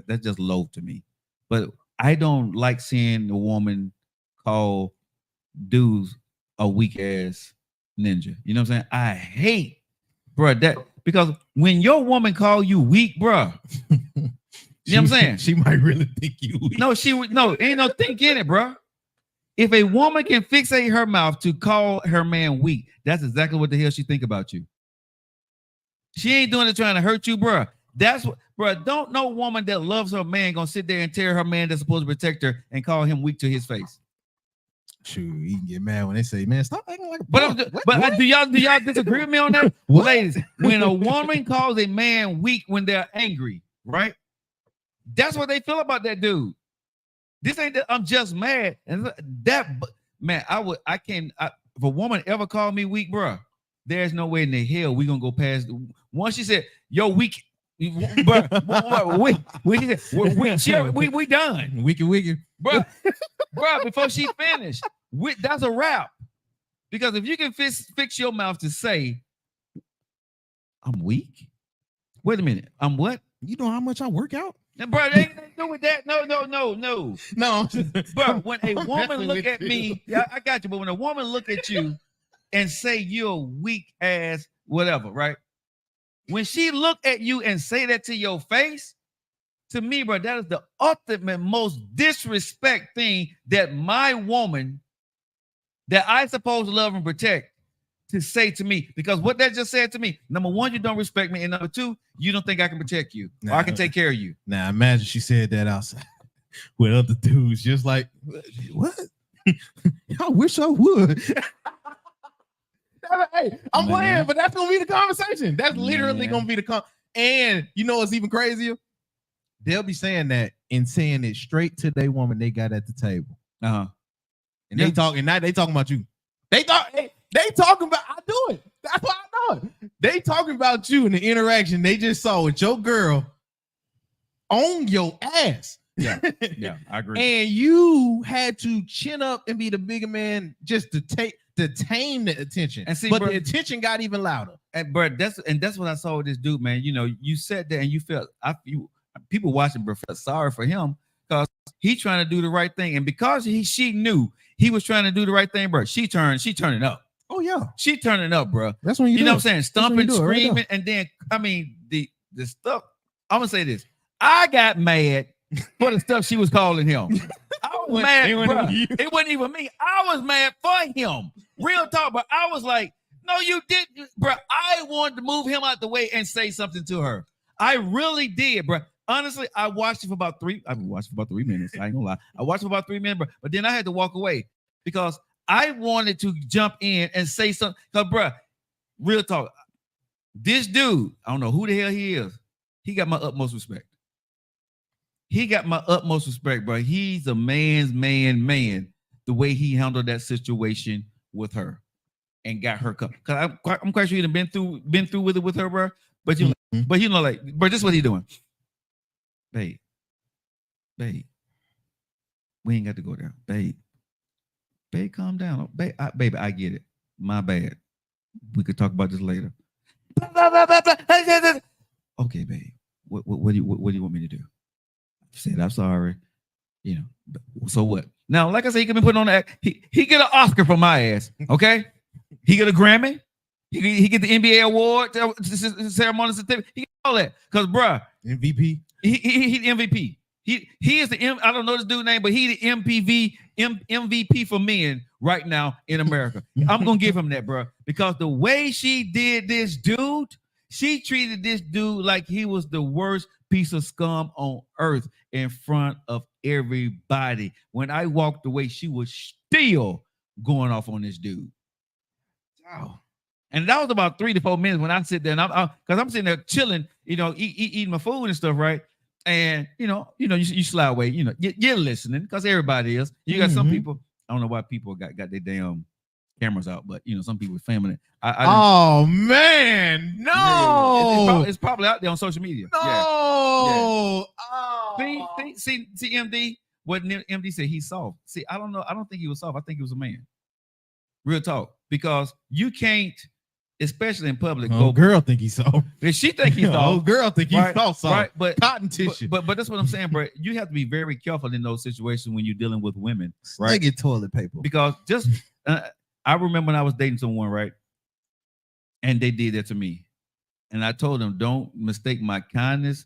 That's just low to me. But I don't like seeing a woman call dudes a weak ass ninja. You know what I'm saying? I hate, bro, that because when your woman call you weak, bro, you know what I'm saying? She might really think you weak. No, ain't no think in it, bro. If a woman can fixate her mouth to call her man weak, that's exactly what the hell she think about you. She ain't doing it trying to hurt you, bro. That's what, bro. Don't no woman that loves her man gonna sit there and tear her man that's supposed to protect her and call him weak to his face. Shoot, he can get mad when they say, "Man, stop acting like." But do y'all disagree with me on that, ladies? When a woman calls a man weak when they're angry, right? That's what they feel about that dude. This ain't that I'm just mad, and that man, if a woman ever called me weak, bro, there's no way in the hell we gonna go past. Once she said, "Yo, weak," bro, we done. Wiki, Bro, before she finished, that's a wrap. Because if you can fix your mouth to say, "I'm weak," wait a minute, I'm what? You know how much I work out? Now, bro, they ain't nothing to do with that. No. Bro, when a woman look at me, yeah, I got you. But when a woman look at you and say you're a weak ass, whatever, right? When she look at you and say that to your face, to me, bro, that is the ultimate, most disrespect thing that my woman, that I supposed to love and protect, to say to me. Because what that just said to me, number one, you don't respect me, and number two, you don't think I can protect you or I can take care of you. Now imagine she said that outside with other dudes, just like, what? I wish I would. Hey, I'm playing, but that's gonna be the conversation. That's literally gonna be the and you know what's even crazier? They'll be saying that and saying it straight to their woman they got at the table. And they talking about you. They talking about, I do it. That's why I know it. They talking about you in the interaction they just saw with your girl on your ass. Yeah, I agree. And you had to chin up and be the bigger man just to tame the attention. And see, but the attention got even louder. And that's what I saw with this dude, man. You know, you sat there and you felt people watching, bro, felt sorry for him because he trying to do the right thing, and because she knew he was trying to do the right thing, bro. She turning up. Oh yeah, she turning up, bro. That's when you know what I'm saying, stumping, screaming, right, and then I mean the stuff. I'm gonna say this: I got mad for the stuff she was calling him. I was mad, bro. It wasn't even me. I was mad for him. Real talk, but I was like, no, you didn't, bro. I wanted to move him out the way and say something to her. I really did, bro. Honestly, I watched it for about 3 minutes. I ain't gonna lie. I watched it for about 3 minutes, but then I had to walk away because I wanted to jump in and say something. Because, bro, real talk, this dude, I don't know who the hell he is. He got my utmost respect. Bro. He's a man's man. The way he handled that situation with her and got her cup. Because I'm quite sure he'd have been through with it with her, bro. But you know, like, bro, this is what he doing. Babe, we ain't got to go there. Babe, calm down. Baby, I get it. My bad. We could talk about this later. Okay, babe. What do you want me to do? I said, I'm sorry. You know, so what? Now, like I said, he could be putting on the act. He get an Oscar for my ass. Okay, he get a Grammy. He get the NBA award ceremony certificate. He get all that because, bruh, MVP. He the MVP. He is the I don't know this dude's name, but he the MVP for men right now in America. I'm gonna give him that, bro, because the way she did this dude, she treated this dude like he was the worst piece of scum on earth in front of everybody. When I walked away, she was still going off on this dude. Oh. And that was about 3 to 4 minutes when I sit there and I'm sitting there chilling, you know, eating my food and stuff, right? And you slide away, you're listening because everybody is. You got some people. I don't know why people got their damn cameras out, but some people were filming it. Oh man, no! It's probably out there on social media. No! Yeah. Oh. See, MD. What MD said, he's soft. See, I don't know. I don't think he was soft. I think he was a man. Real talk, because you can't, especially in public. Girl think he's soft. If she think he's soft. Oh, girl think he's soft. Right, but cotton tissue. But that's what I'm saying, bro. You have to be very careful in those situations when you're dealing with women, right? They get toilet paper. Because just I remember when I was dating someone, right, and they did that to me, and I told them, don't mistake my kindness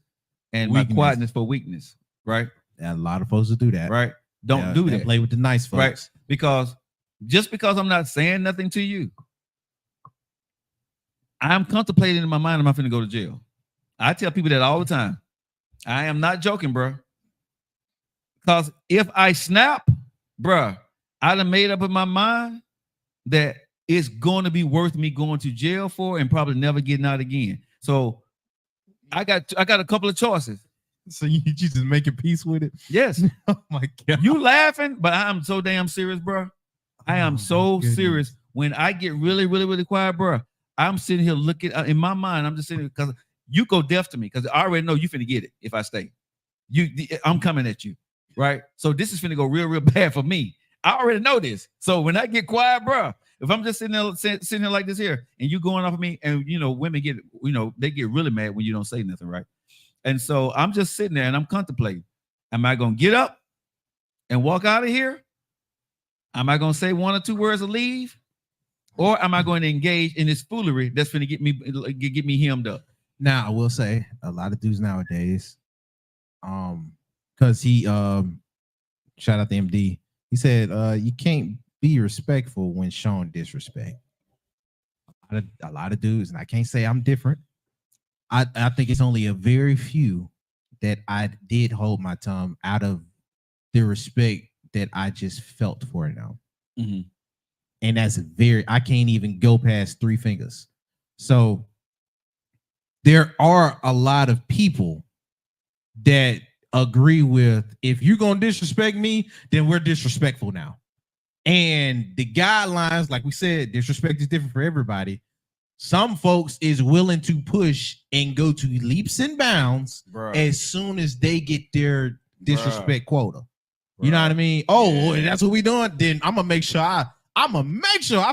and my quietness for weakness, right? Yeah, a lot of folks will do that, right? Don't do that. Play with the nice folks, right? Because just because I'm not saying nothing to you, I'm contemplating in my mind, am I finna go to jail? I tell people that all the time. I am not joking, bro. Because if I snap, bro, I done made up in my mind that it's going to be worth me going to jail for and probably never getting out again. So I got a couple of choices. So you just making peace with it? Yes. Oh my God. You laughing, but I'm so damn serious, bro. I am so serious. When I get really, really, really quiet, bro, I'm sitting here looking in my mind. I'm just sitting here because you go deaf to me because I already know you finna get it if I stay. I'm coming at you, right? So this is finna go real, real bad for me. I already know this. So when I get quiet, bro, if I'm just sitting here like this here, and you going off of me, and women get, they get really mad when you don't say nothing, right? And so I'm just sitting there and I'm contemplating: am I gonna get up and walk out of here? Am I gonna say one or two words of leave? Or am I going to engage in this foolery that's going to get me hemmed up? Now, I will say a lot of dudes nowadays, because he shout out to MD. He said you can't be respectful when shown disrespect. A lot of dudes, and I can't say I'm different. I think it's only a very few that I did hold my tongue out of the respect that I just felt for it now. Mm-hmm. And that's I can't even go past 3 fingers. So there are a lot of people that agree with, if you're going to disrespect me, then we're disrespectful now. And the guidelines, like we said, disrespect is different for everybody. Some folks is willing to push and go to leaps and bounds as soon as they get their disrespect quota. You know what I mean? Oh, that's what we doing. Then I'm gonna make sure I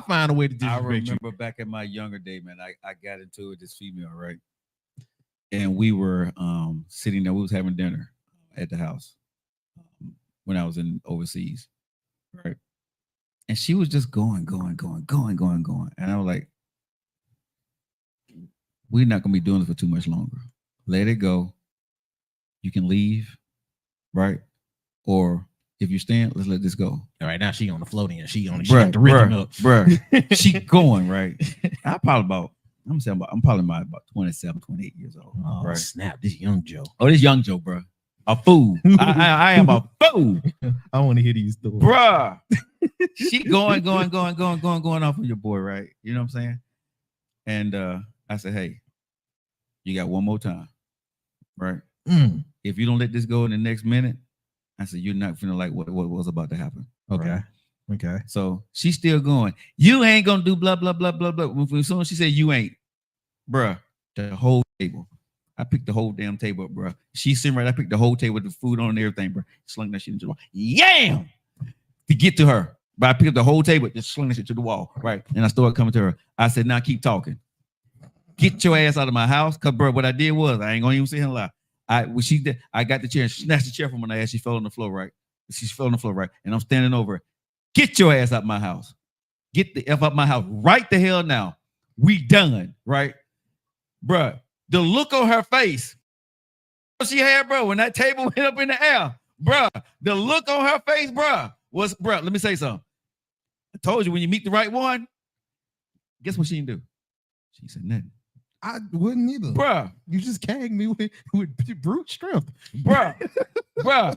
find a way to disrespect you. I remember back in my younger day, man, I got into it with this female, right? And we were sitting there, we was having dinner at the house when I was overseas, right? And she was just going. And I was like, we're not gonna be doing this for too much longer. Let it go. You can leave, right? Or if you're staying, let's let this go. All right, now she on the floating and she got the rhythm up. She going, right? I'm probably about 27, 28 years old. Oh, right? Snap, this young Joe. Oh, this young Joe, bro. A fool. I am a fool. I want to hear these stories. Bruh. She going off on your boy, right? You know what I'm saying? And I said, hey, you got one more time, right? If you don't let this go in the next minute, I said, you're not feeling like what was about to happen. Okay. Right? Okay. So she's still going. You ain't gonna do blah, blah, blah, blah, blah. As soon as she said you ain't, bruh, the whole table. I picked the whole damn table up, bruh. She's sitting right. I picked the whole table with the food on and everything, bruh. Slung that shit into the wall. Yam! To get to her. But I picked up the whole table, just slung that shit to the wall, right? And I started coming to her. I said, now keep talking. Get your ass out of my house. Cause bruh, what I did was, I ain't gonna even sit here and lie. I got the chair and snatched the chair from her ass. She fell on the floor, right? She fell on the floor, right? And I'm standing over her. Get your ass out my house. Get the F out my house right the hell now. We done, right? Bruh, the look on her face she had, bro, when that table went up in the air, bruh, the look on her face, bruh, was, bruh, let me say something. I told you when you meet the right one, guess what she didn't do? She said nothing. I wouldn't either. Bruh. You just gagged me with brute strength. Bruh.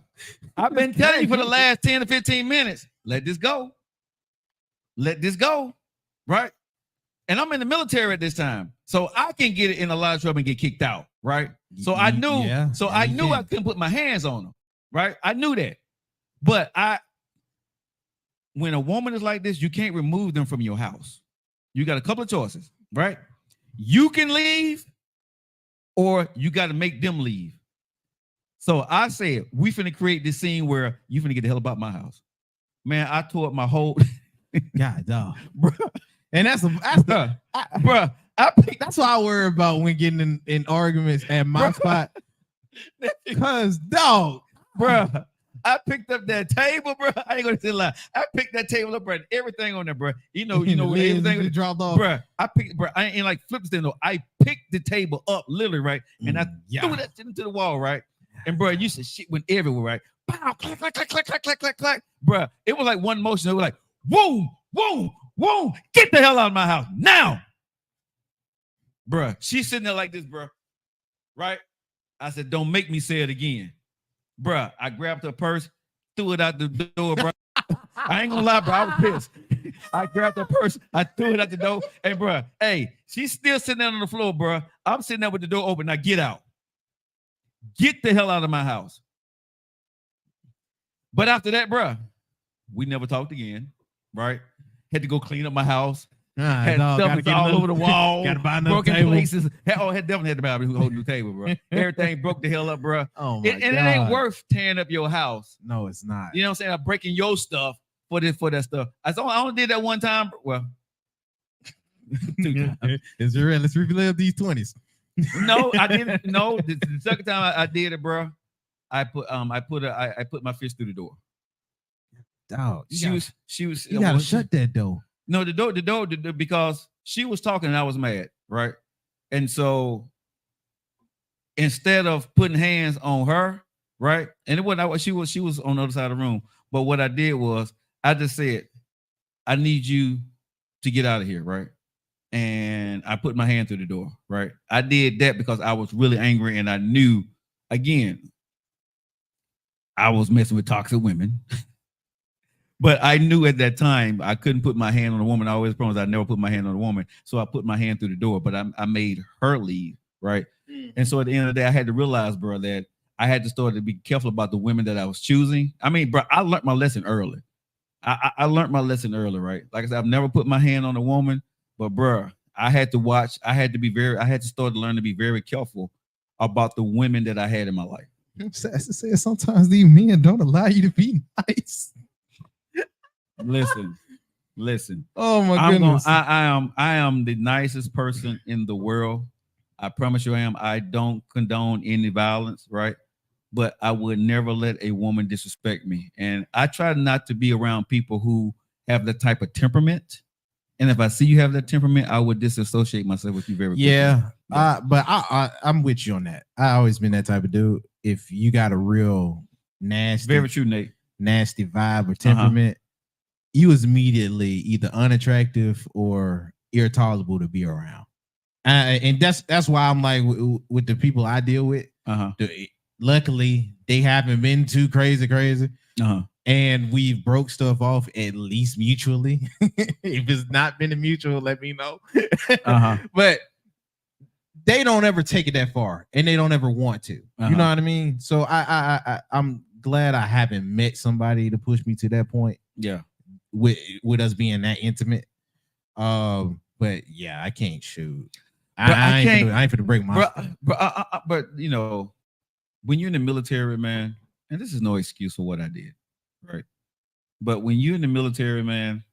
I've been telling you for the last 10 to 15 minutes, let this go. Let this go. Right? And I'm in the military at this time. So I can get it in a lot of trouble and get kicked out. Right? So I knew, I couldn't put my hands on them. Right? I knew that. But when a woman is like this, you can't remove them from your house. You got a couple of choices, right? You can leave, or you got to make them leave. So I said, we finna create this scene where you finna get the hell about my house. Man, I tore up my whole God, dog. bro. And that's why I worry about when getting in arguments at my spot. Cause dog, bro, I picked up that table, bro. I ain't gonna say a lie. I picked that table up, bro. Everything on there, bro. You know, everything dropped off, bro. I picked, bro. I ain't like flip stand. No, I picked the table up, literally, right, and I threw that shit into the wall, right. And bro, you said shit went everywhere, right? Pow, clack, clack, clack, clack, clack, clack, clack, clack, bro. It was like one motion. It was like, whoa, whoa, whoa, get the hell out of my house now, bro. She's sitting there like this, bro. Right? I said, don't make me say it again. Bruh, I grabbed her purse, threw it out the door, bro. I ain't gonna lie, bro. I was pissed. I grabbed her purse, I threw it out the door. And bruh, hey, she's still sitting there on the floor, bruh. I'm sitting there with the door open. Now get out. Get the hell out of my house. But after that, bruh, we never talked again, right? Had to go clean up my house. Had stuff all over the wall. Gotta buy another broken table. places. Definitely had to buy a whole new table, bro. Everything broke the hell up, bro. Oh my And God. it ain't worth tearing up your house. No, it's not. You know what I'm saying? I'm breaking your stuff for that stuff. I only did that one time. Well, 2 times. It's real. Let's relive these 20s. No, I didn't. No, the second time I did it, bro. I put my fist through the door. Dog, She was. You gotta shut that door. No, the door, because she was talking and I was mad, right? And so instead of putting hands on her, right? And it wasn't, she was on the other side of the room. But what I did was I just said, I need you to get out of here, right? And I put my hand through the door, right? I did that because I was really angry and I knew, again, I was messing with toxic women. But I knew at that time I couldn't put my hand on a woman. I always promised I'd never put my hand on a woman. So I put my hand through the door, but I made her leave, right? And so at the end of the day, I had to realize, bro, that I had to start to be careful about the women that I was choosing. I mean, bro, I learned my lesson early. I learned my lesson early, right? Like I said, I've never put my hand on a woman, but bro, I had to watch. I had to start to learn to be very careful about the women that I had in my life. Sassy said sometimes these men don't allow you to be nice. Listen. Oh my goodness. I am the nicest person in the world. I promise you I am. I don't condone any violence, right? But I would never let a woman disrespect me. And I try not to be around people who have that type of temperament. And if I see you have that temperament, I would disassociate myself with you very quickly. Yeah. But I'm with you on that. I always been that type of dude. If you got a real nasty, Very true, Nate. nasty vibe or temperament, you was immediately either unattractive or irritolerable to be around. And that's why I'm like with the people I deal with. Luckily, they haven't been too crazy. And we've broke stuff off at least mutually. If it's not been a mutual, let me know. But they don't ever take it that far, and they don't ever want to. You know what I mean? So I'm glad I haven't met somebody to push me to that point. Yeah. With us being that intimate. But yeah, I can't shoot. I ain't finna break my but you know, when you're in the military, man, and this is no excuse for what I did, right? But when you're in the military, man,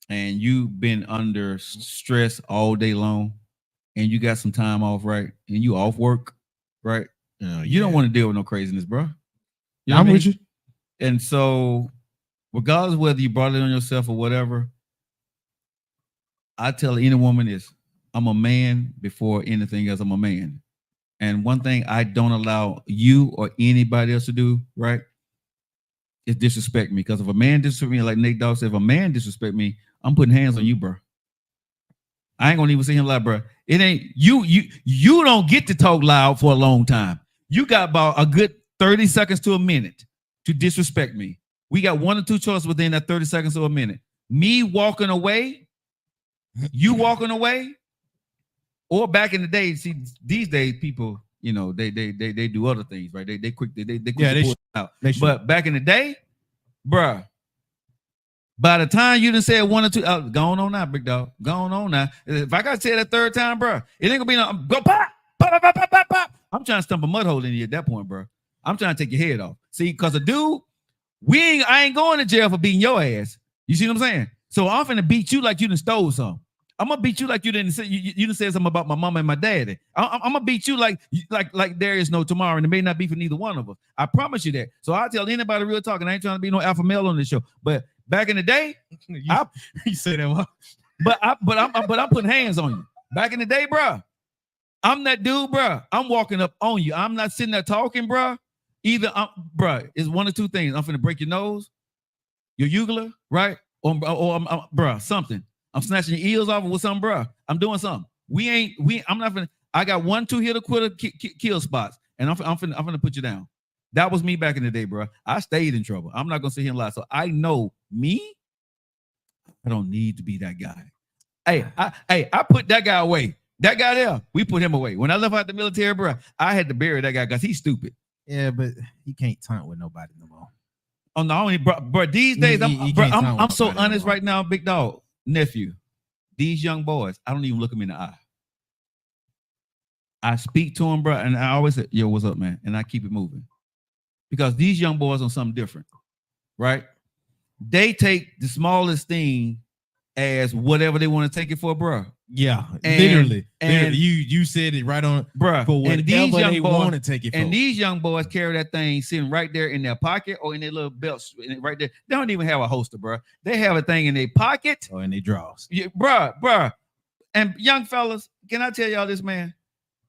and you've been under stress all day long, and you got some time off, right? And you off work, right? You don't want to deal with no craziness, bro. You know I'm with you. And so, regardless of whether you brought it on yourself or whatever, I tell any woman is, I'm a man before anything else. I'm a man. And one thing I don't allow you or anybody else to do, right, is disrespect me. Because if a man disrespect me, like Nate Dogg said, if a man disrespect me, I'm putting hands on you, bro. I ain't gonna even say him loud, bro. It ain't you don't get to talk loud for a long time. You got about a good 30 seconds to a minute to disrespect me. We got one or two choices within that 30 seconds to a minute. Me walking away, you walking away, or back in the day, see, these days people, you know, they do other things, right? They quick to pull it out. But back in the day, bruh, By the time you done said one or two, go on now, big dog. Go on now. If I got to say that third time, bro, it ain't gonna be no go pop, pop, pop, pop, pop, pop, pop. I'm trying to stump a mud hole in you at that point, bro. I'm trying to take your head off. See, because a dude, I ain't going to jail for beating your ass. You see what I'm saying? So I'm finna beat you like you done stole something. I'm gonna beat you like you didn't say you done said something about my mama and my daddy. I'm gonna beat you like there is no tomorrow, and it may not be for neither one of us. I promise you that. So I'll tell anybody real talk, and I ain't trying to be no alpha male on this show. But back in the day, you say that, but I'm putting hands on you. Back in the day, bro, I'm that dude, bro. I'm walking up on you. I'm not sitting there talking, bro. Either bro, it's one or two things. I'm finna break your nose, your ugula, right? Or bro, something. I'm snatching your ears off with something, bro. I'm doing something. I'm not finna. I got 1-2 hitter quitter kill spots, and I'm finna put you down. That was me back in the day, bro. I stayed in trouble. I'm not gonna sit here and lie. So I know me. I don't need to be that guy. I put that guy away. That guy there, we put him away. When I left out the military, bro, I had to bury that guy because he's stupid. Yeah, but he can't taunt with nobody no more. Oh no, bro. These days, I'm so honest right now, big dog. Nephew, these young boys, I don't even look them in the eye. I speak to them, bro, and I always say, yo, what's up, man? And I keep it moving. Because these young boys on something different, right? They take the smallest thing as whatever they want to take it for, bro. Yeah, literally. You said it right on, bro. For whatever they want to take it for. And these young boys carry that thing sitting right there in their pocket or in their little belts right there. They don't even have a holster, bro. They have a thing in their pocket or in their drawers. Yeah, bro. And young fellas, can I tell y'all this, man?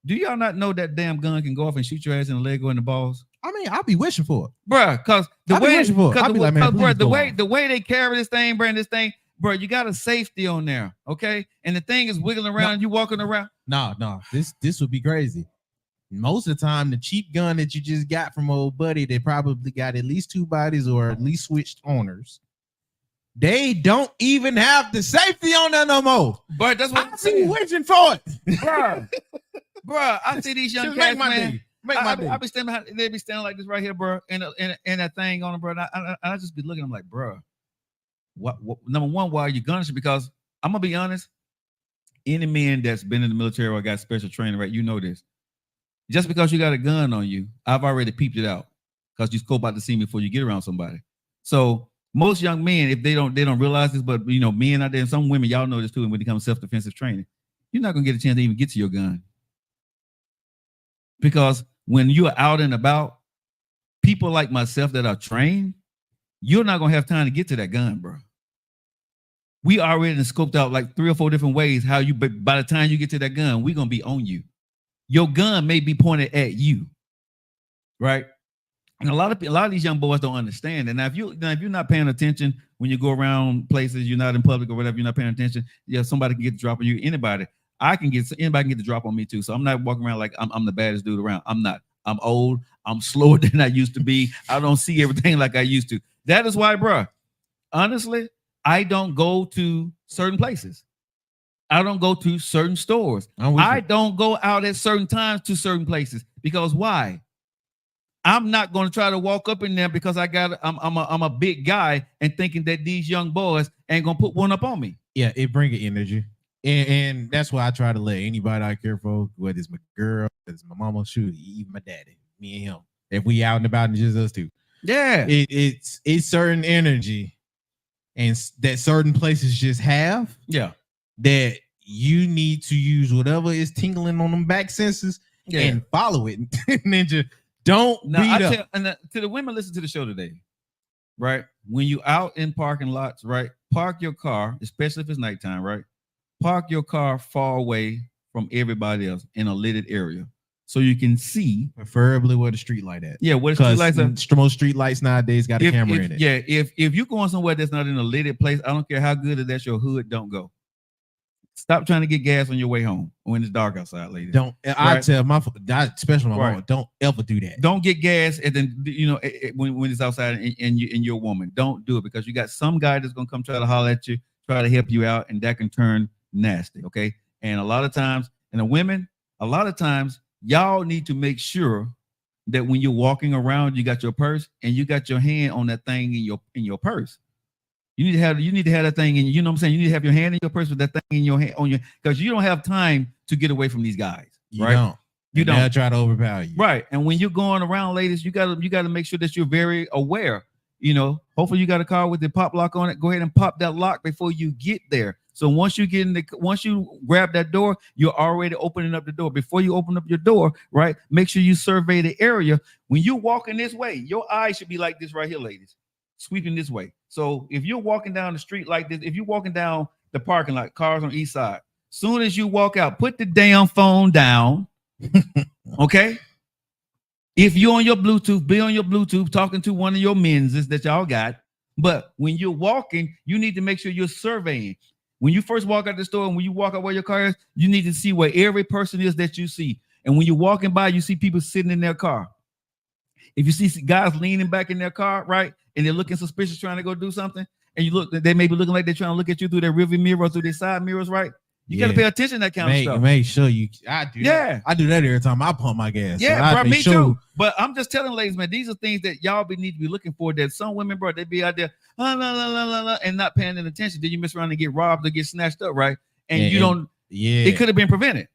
Do y'all not know that damn gun can go off and shoot your ass in the leg or in the balls? I mean, I'll be wishing for it, bro. Because the way they carry this thing, bro, bro, you got a safety on there, okay? And the thing is wiggling around, you walking around. No, this would be crazy. Most of the time, the cheap gun that you just got from old buddy, they probably got at least 2 bodies or at least switched owners. They don't even have the safety on there no more. But that's what I'm wishing for it, bro. I see these young cats, man. I be standing behind, they be standing like this right here, bro, and that thing on them, bro. And I just be looking, I'm like, bro. What number one, why are you gunning? Because I'm gonna be honest, any man that's been in the military or got special training, right? You know this. Just because you got a gun on you, I've already peeped it out because you scope out to see me before you get around somebody. So most young men, if they don't realize this, but you know, men out there and some women, y'all know this too, and when it comes to self-defensive training, you're not gonna get a chance to even get to your gun. Because when you're out and about, people like myself that are trained, you're not gonna have time to get to that gun, bro. We already scoped out like 3 or 4 different ways how you, but by the time you get to that gun, we're gonna be on you. Your gun may be pointed at you, right? And a lot of these young boys don't understand. And if you're not paying attention when you go around places, you're not in public or whatever, you're not paying attention. Yeah, somebody can get the drop on you. Anybody can get the drop on me too. So I'm not walking around like I'm the baddest dude around. I'm not. I'm old. I'm slower than I used to be. I don't see everything like I used to. That is why, bro, honestly, I don't go to certain places. I don't go to certain stores. I don't go out at certain times to certain places. Because why? I'm not going to try to walk up in there because I'm a big guy and thinking that these young boys ain't going to put one up on me. Yeah, it brings energy. And that's why I try to let anybody I care for, whether it's my girl, whether it's my mama, shoot, even my daddy, me and him. If we out and about and just us two. Yeah. It's certain energy and that certain places just have. Yeah. That you need to use whatever is tingling on them back senses and follow it. And then just don't beat up. To the women listen to the show today, right? When you out in parking lots, right? Park your car, especially if it's nighttime, right? Park your car far away from everybody else in a lit area so you can see. Preferably where the street light at. Yeah, where the street lights are. Most street lights nowadays got a camera in it. Yeah, if you're going somewhere that's not in a lit place, I don't care how good that's your hood, don't go. Stop trying to get gas on your way home when it's dark outside, ladies. Don't. I tell especially my mama, don't ever do that. Don't get gas and then when it's outside and you're a woman. Don't do it because you got some guy that's gonna come try to holler at you, try to help you out, and that can turn nasty. Okay, and a lot of times y'all need to make sure that when you're walking around, you got your purse and you got your hand on that thing in your purse. You need to have that thing in, you know what I'm saying? You need to have your hand in your purse with that thing in your hand because you don't have time to get away from these guys. You right? don't. You don't. They'll try to overpower you. Right. And when you're going around, ladies, you gotta make sure that you're very aware. You know, hopefully you got a car with the pop lock on it. Go ahead and pop that lock before you get there. So once you grab that door, you're already opening up the door. Before you open up your door, right? Make sure you survey the area. When you're walking this way, your eyes should be like this right here, ladies, sweeping this way. So if you're walking down the street like this, if you're walking down the parking lot, cars on east side, soon as you walk out, put the damn phone down. Okay. If you're on your Bluetooth, be on your Bluetooth talking to one of your men's that y'all got. But when you're walking, you need to make sure you're surveying. When you first walk out the store and when you walk out where your car is, you need to see where every person is that you see. And when you're walking by, you see people sitting in their car. If you see guys leaning back in their car, right, and they're looking suspicious trying to go do something, and you look, they may be looking like they're trying to look at you through their rearview mirror or through their side mirrors, right? You got to pay attention to that kind of stuff. Make sure you. I do. Yeah, that. I do that every time I pump my gas. Yeah, so bro, me too. But I'm just telling ladies, man, these are things that y'all need to be looking for. That some women, bro, they be out there, and not paying any attention. Then you mess around and get robbed or get snatched up, right? And you don't. Yeah, it could have been prevented.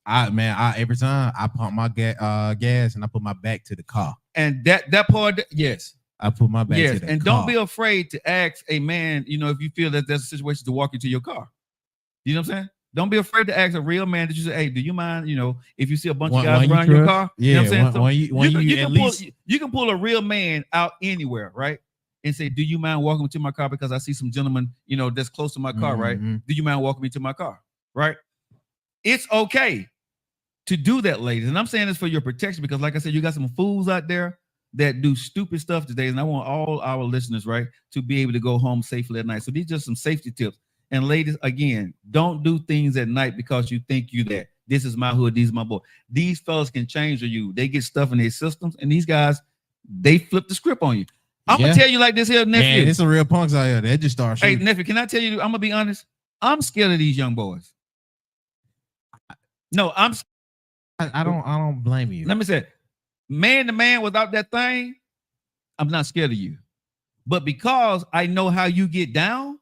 Every time I pump my gas and I put my back to the car. And that part, yes. I put my back to the car. And don't be afraid to ask a man, you know, if you feel that there's a situation to walk you to your car. You know what I'm saying? Don't be afraid to ask a real man that you say, hey, do you mind, you know, if you see a bunch of guys around your car? Yeah, you know what I'm saying? You can pull a real man out anywhere, right? And say, do you mind walking me to my car because I see some gentleman, you know, that's close to my car, right? Do you mind walking me to my car, right? It's okay to do that, ladies. And I'm saying this for your protection because, like I said, you got some fools out there that do stupid stuff today. And I want all our listeners, right, to be able to go home safely at night. So these are just some safety tips. And ladies, again, don't do things at night because you think you that. This is my hood. These are my boy. These fellas can change you. They get stuff in their systems. And these guys, they flip the script on you. I'm going to tell you like this here, nephew. Man, it's a real punks out here. They just start shooting. Hey, nephew, can I tell you, I'm going to be honest. I'm scared of these young boys. No, I don't blame you. Let me say, man to man without that thing, I'm not scared of you. But because I know how you get down,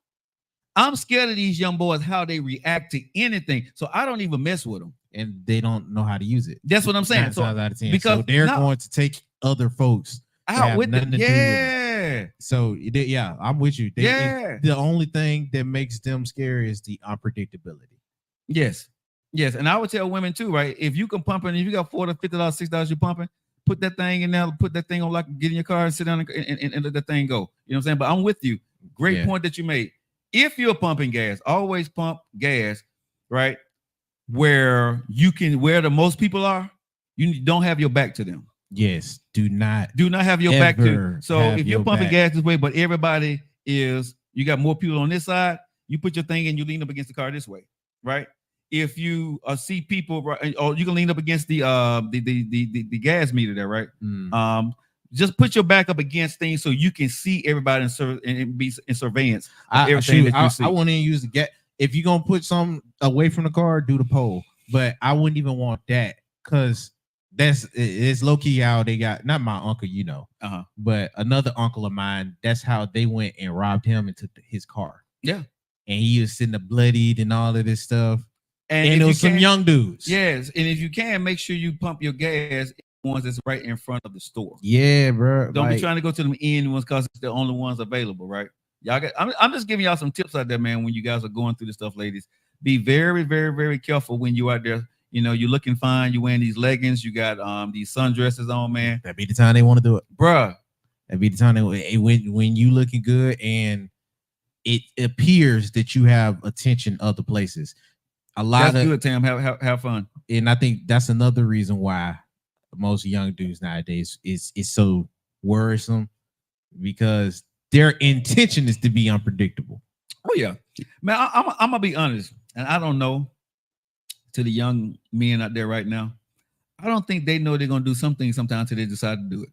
I'm scared of these young boys, how they react to anything. So I don't even mess with them. And they don't know how to use it. That's what I'm saying. So, because they're going to take other folks out with them. Yeah. So yeah, I'm with you. The only thing that makes them scary is the unpredictability. Yes. Yes. And I would tell women too, right? If you can pump it, if you got $40, $50, $60 you're pumping, put that thing in there, put that thing on, like get in your car and sit down and let that thing go. You know what I'm saying? But I'm with you. Great point that you made. If you're pumping gas, always pump gas, right? Where the most people are, you don't have your back to them. Yes, do not have your back to. So if you're pumping gas this way, but everybody is, you got more people on this side, you put your thing and you lean up against the car this way, right? If you see people, right, or you can lean up against the gas meter there, right? Just put your back up against things so you can see everybody and be in surveillance. I want to use the gas. If you're gonna put some away from the car, do the pole. But I wouldn't even want that because it's low key how they got. Not my uncle, you know, but another uncle of mine. That's how they went and robbed him and took his car. Yeah, and he was sitting there bloodied and all of this stuff. And it was some young dudes. Yes, and if you can, make sure you pump your gas ones that's right in front of the store. Yeah, bro. Don't be trying to go to them end ones because it's the only ones available, right? Y'all I'm just giving y'all some tips out there, man. When you guys are going through this stuff, ladies, be very, very, very careful when you out there. You know, you're looking fine. You're wearing these leggings. You got these sundresses on, man. That be the time they want to do it, bruh. That be the time when you looking good and it appears that you have attention other places. That's good, Tam. Have fun. And I think that's another reason why most young dudes nowadays is so worrisome because their intention is to be unpredictable. Oh yeah, man. I'm gonna be honest, and I don't know to the young men out there right now. I don't think they know they're gonna do something sometimes till they decide to do it.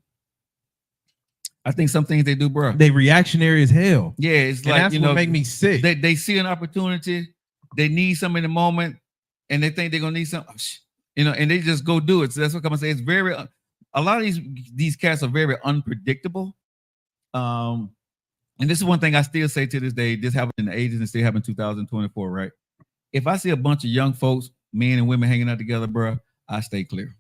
I think some things they do, bro. They reactionary as hell. Yeah, it's like that's what make me sick. They see an opportunity, they need something in the moment, and they think they're gonna need something. You know, and they just go do it. So that's what I'm gonna say. It's a lot of these cats are very unpredictable. and this is one thing I still say to this day. This happened in the 80s and still happened in 2024, right? If I see a bunch of young folks, men and women hanging out together, bro, I stay clear.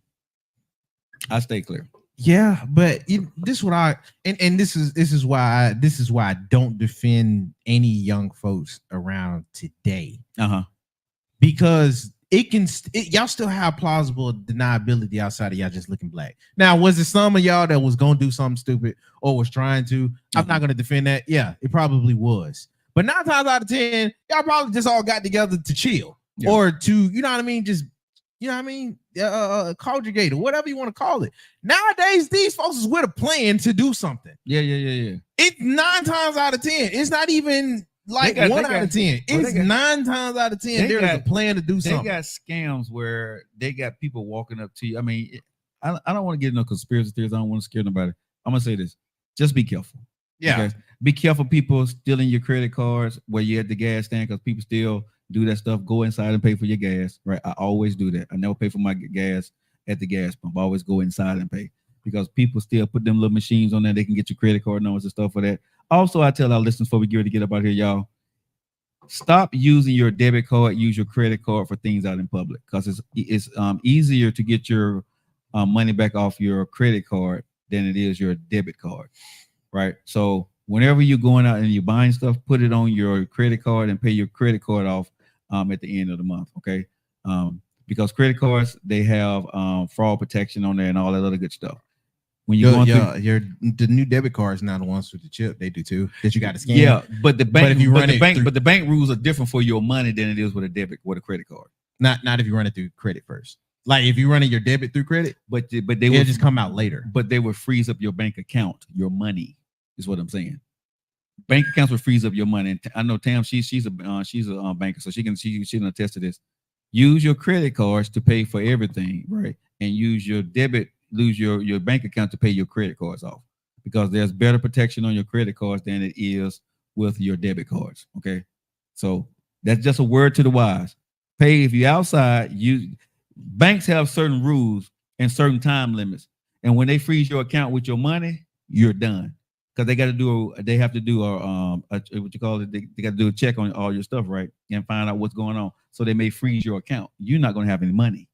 I stay clear. Yeah, but this is what I and this is why I don't defend any young folks around today. Because y'all still have plausible deniability outside of y'all just looking black. Now, was it some of y'all that was gonna do something stupid or was trying to? I'm not gonna defend that. Yeah, it probably was. But 9 times out of 10, y'all probably just all got together to chill or to, you know what I mean, just conjugate or whatever you want to call it. Nowadays, these folks is with a plan to do something. Yeah. It's 9 times out of 10. It's not even like 1 out of 10. It's 9 times out of 10. There is a plan to do something. They got scams where they got people walking up to you. I mean, I don't want to get no conspiracy theories. I don't want to scare nobody. I'm gonna say this: just be careful. Yeah. Okay? Be careful, people stealing your credit cards where you're at the gas stand, because people still do that stuff. Go inside and pay for your gas. Right? I always do that. I never pay for my gas at the gas pump. I always go inside and pay, because people still put them little machines on there. They can get your credit card numbers and stuff for that. Also, I tell our listeners before we get ready to get up out here, y'all, stop using your debit card. Use your credit card for things out in public, because it's easier to get your money back off your credit card than it is your debit card. Right? So whenever you're going out and you're buying stuff, put it on your credit card and pay your credit card off at the end of the month. Okay. Because credit cards, they have fraud protection on there and all that other good stuff. When you're going through the new debit cards, now the ones with the chip, they do too. That you got to scan. Yeah, but the bank, but the bank rules are different for your money than it is with a credit card. Not if you run it through credit first. Like if you running your debit through credit, but they will just come out later. But they will freeze up your bank account, your money. Is what I'm saying. Bank accounts will freeze up your money. And I know Tam, she's a banker, so she can attest to this. Use your credit cards to pay for everything, right? And use your your bank account to pay your credit cards off, because there's better protection on your credit cards than it is with your debit cards. Okay, so that's just a word to the wise. Pay if you're outside. Banks have certain rules and certain time limits, and when they freeze your account with your money, you're done. Because they have to do what you call it. They got to do a check on all your stuff, right, and find out what's going on. So they may freeze your account. You're not going to have any money,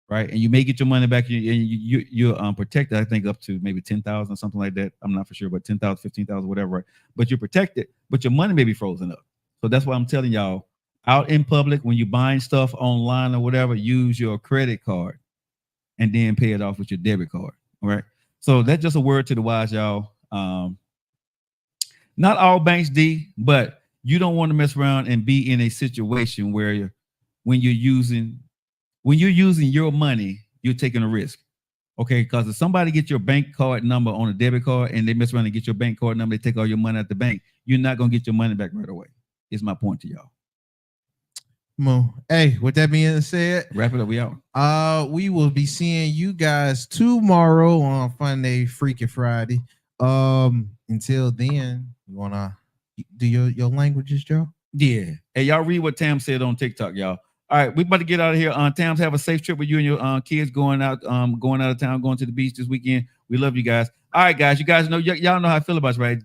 right? And you may get your money back. You're protected. I think up to maybe 10,000 or something like that. I'm not for sure, but 10,000, 15,000, whatever, right? But you're protected. But your money may be frozen up. So that's why I'm telling y'all, out in public when you're buying stuff online or whatever, use your credit card and then pay it off with your debit card. All right. So that's just a word to the wise, y'all. Not all banks, but you don't want to mess around and be in a situation where when you're using your money, you're taking a risk. Okay, because if somebody gets your bank card number on a debit card and they mess around and get your bank card number, they take all your money at the bank, you're not gonna get your money back right away. Is my point to y'all. Hey, with that being said, wrap it up. We out. We will be seeing you guys tomorrow on Fun Day Freaky Friday. Until then, you wanna do your languages, Joe? Yeah. Hey, y'all read what Tam said on TikTok, y'all. All right, we about to get out of here. Tams, have a safe trip with you and your kids going out of town, going to the beach this weekend. We love you guys. All right, guys, you guys know y'all know how I feel about it, right?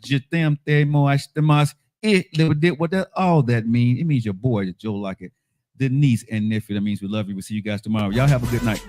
What all that means? It means your boy, Joe Lockett, the niece and nephew. That means we love you. We'll see you guys tomorrow. Y'all have a good night.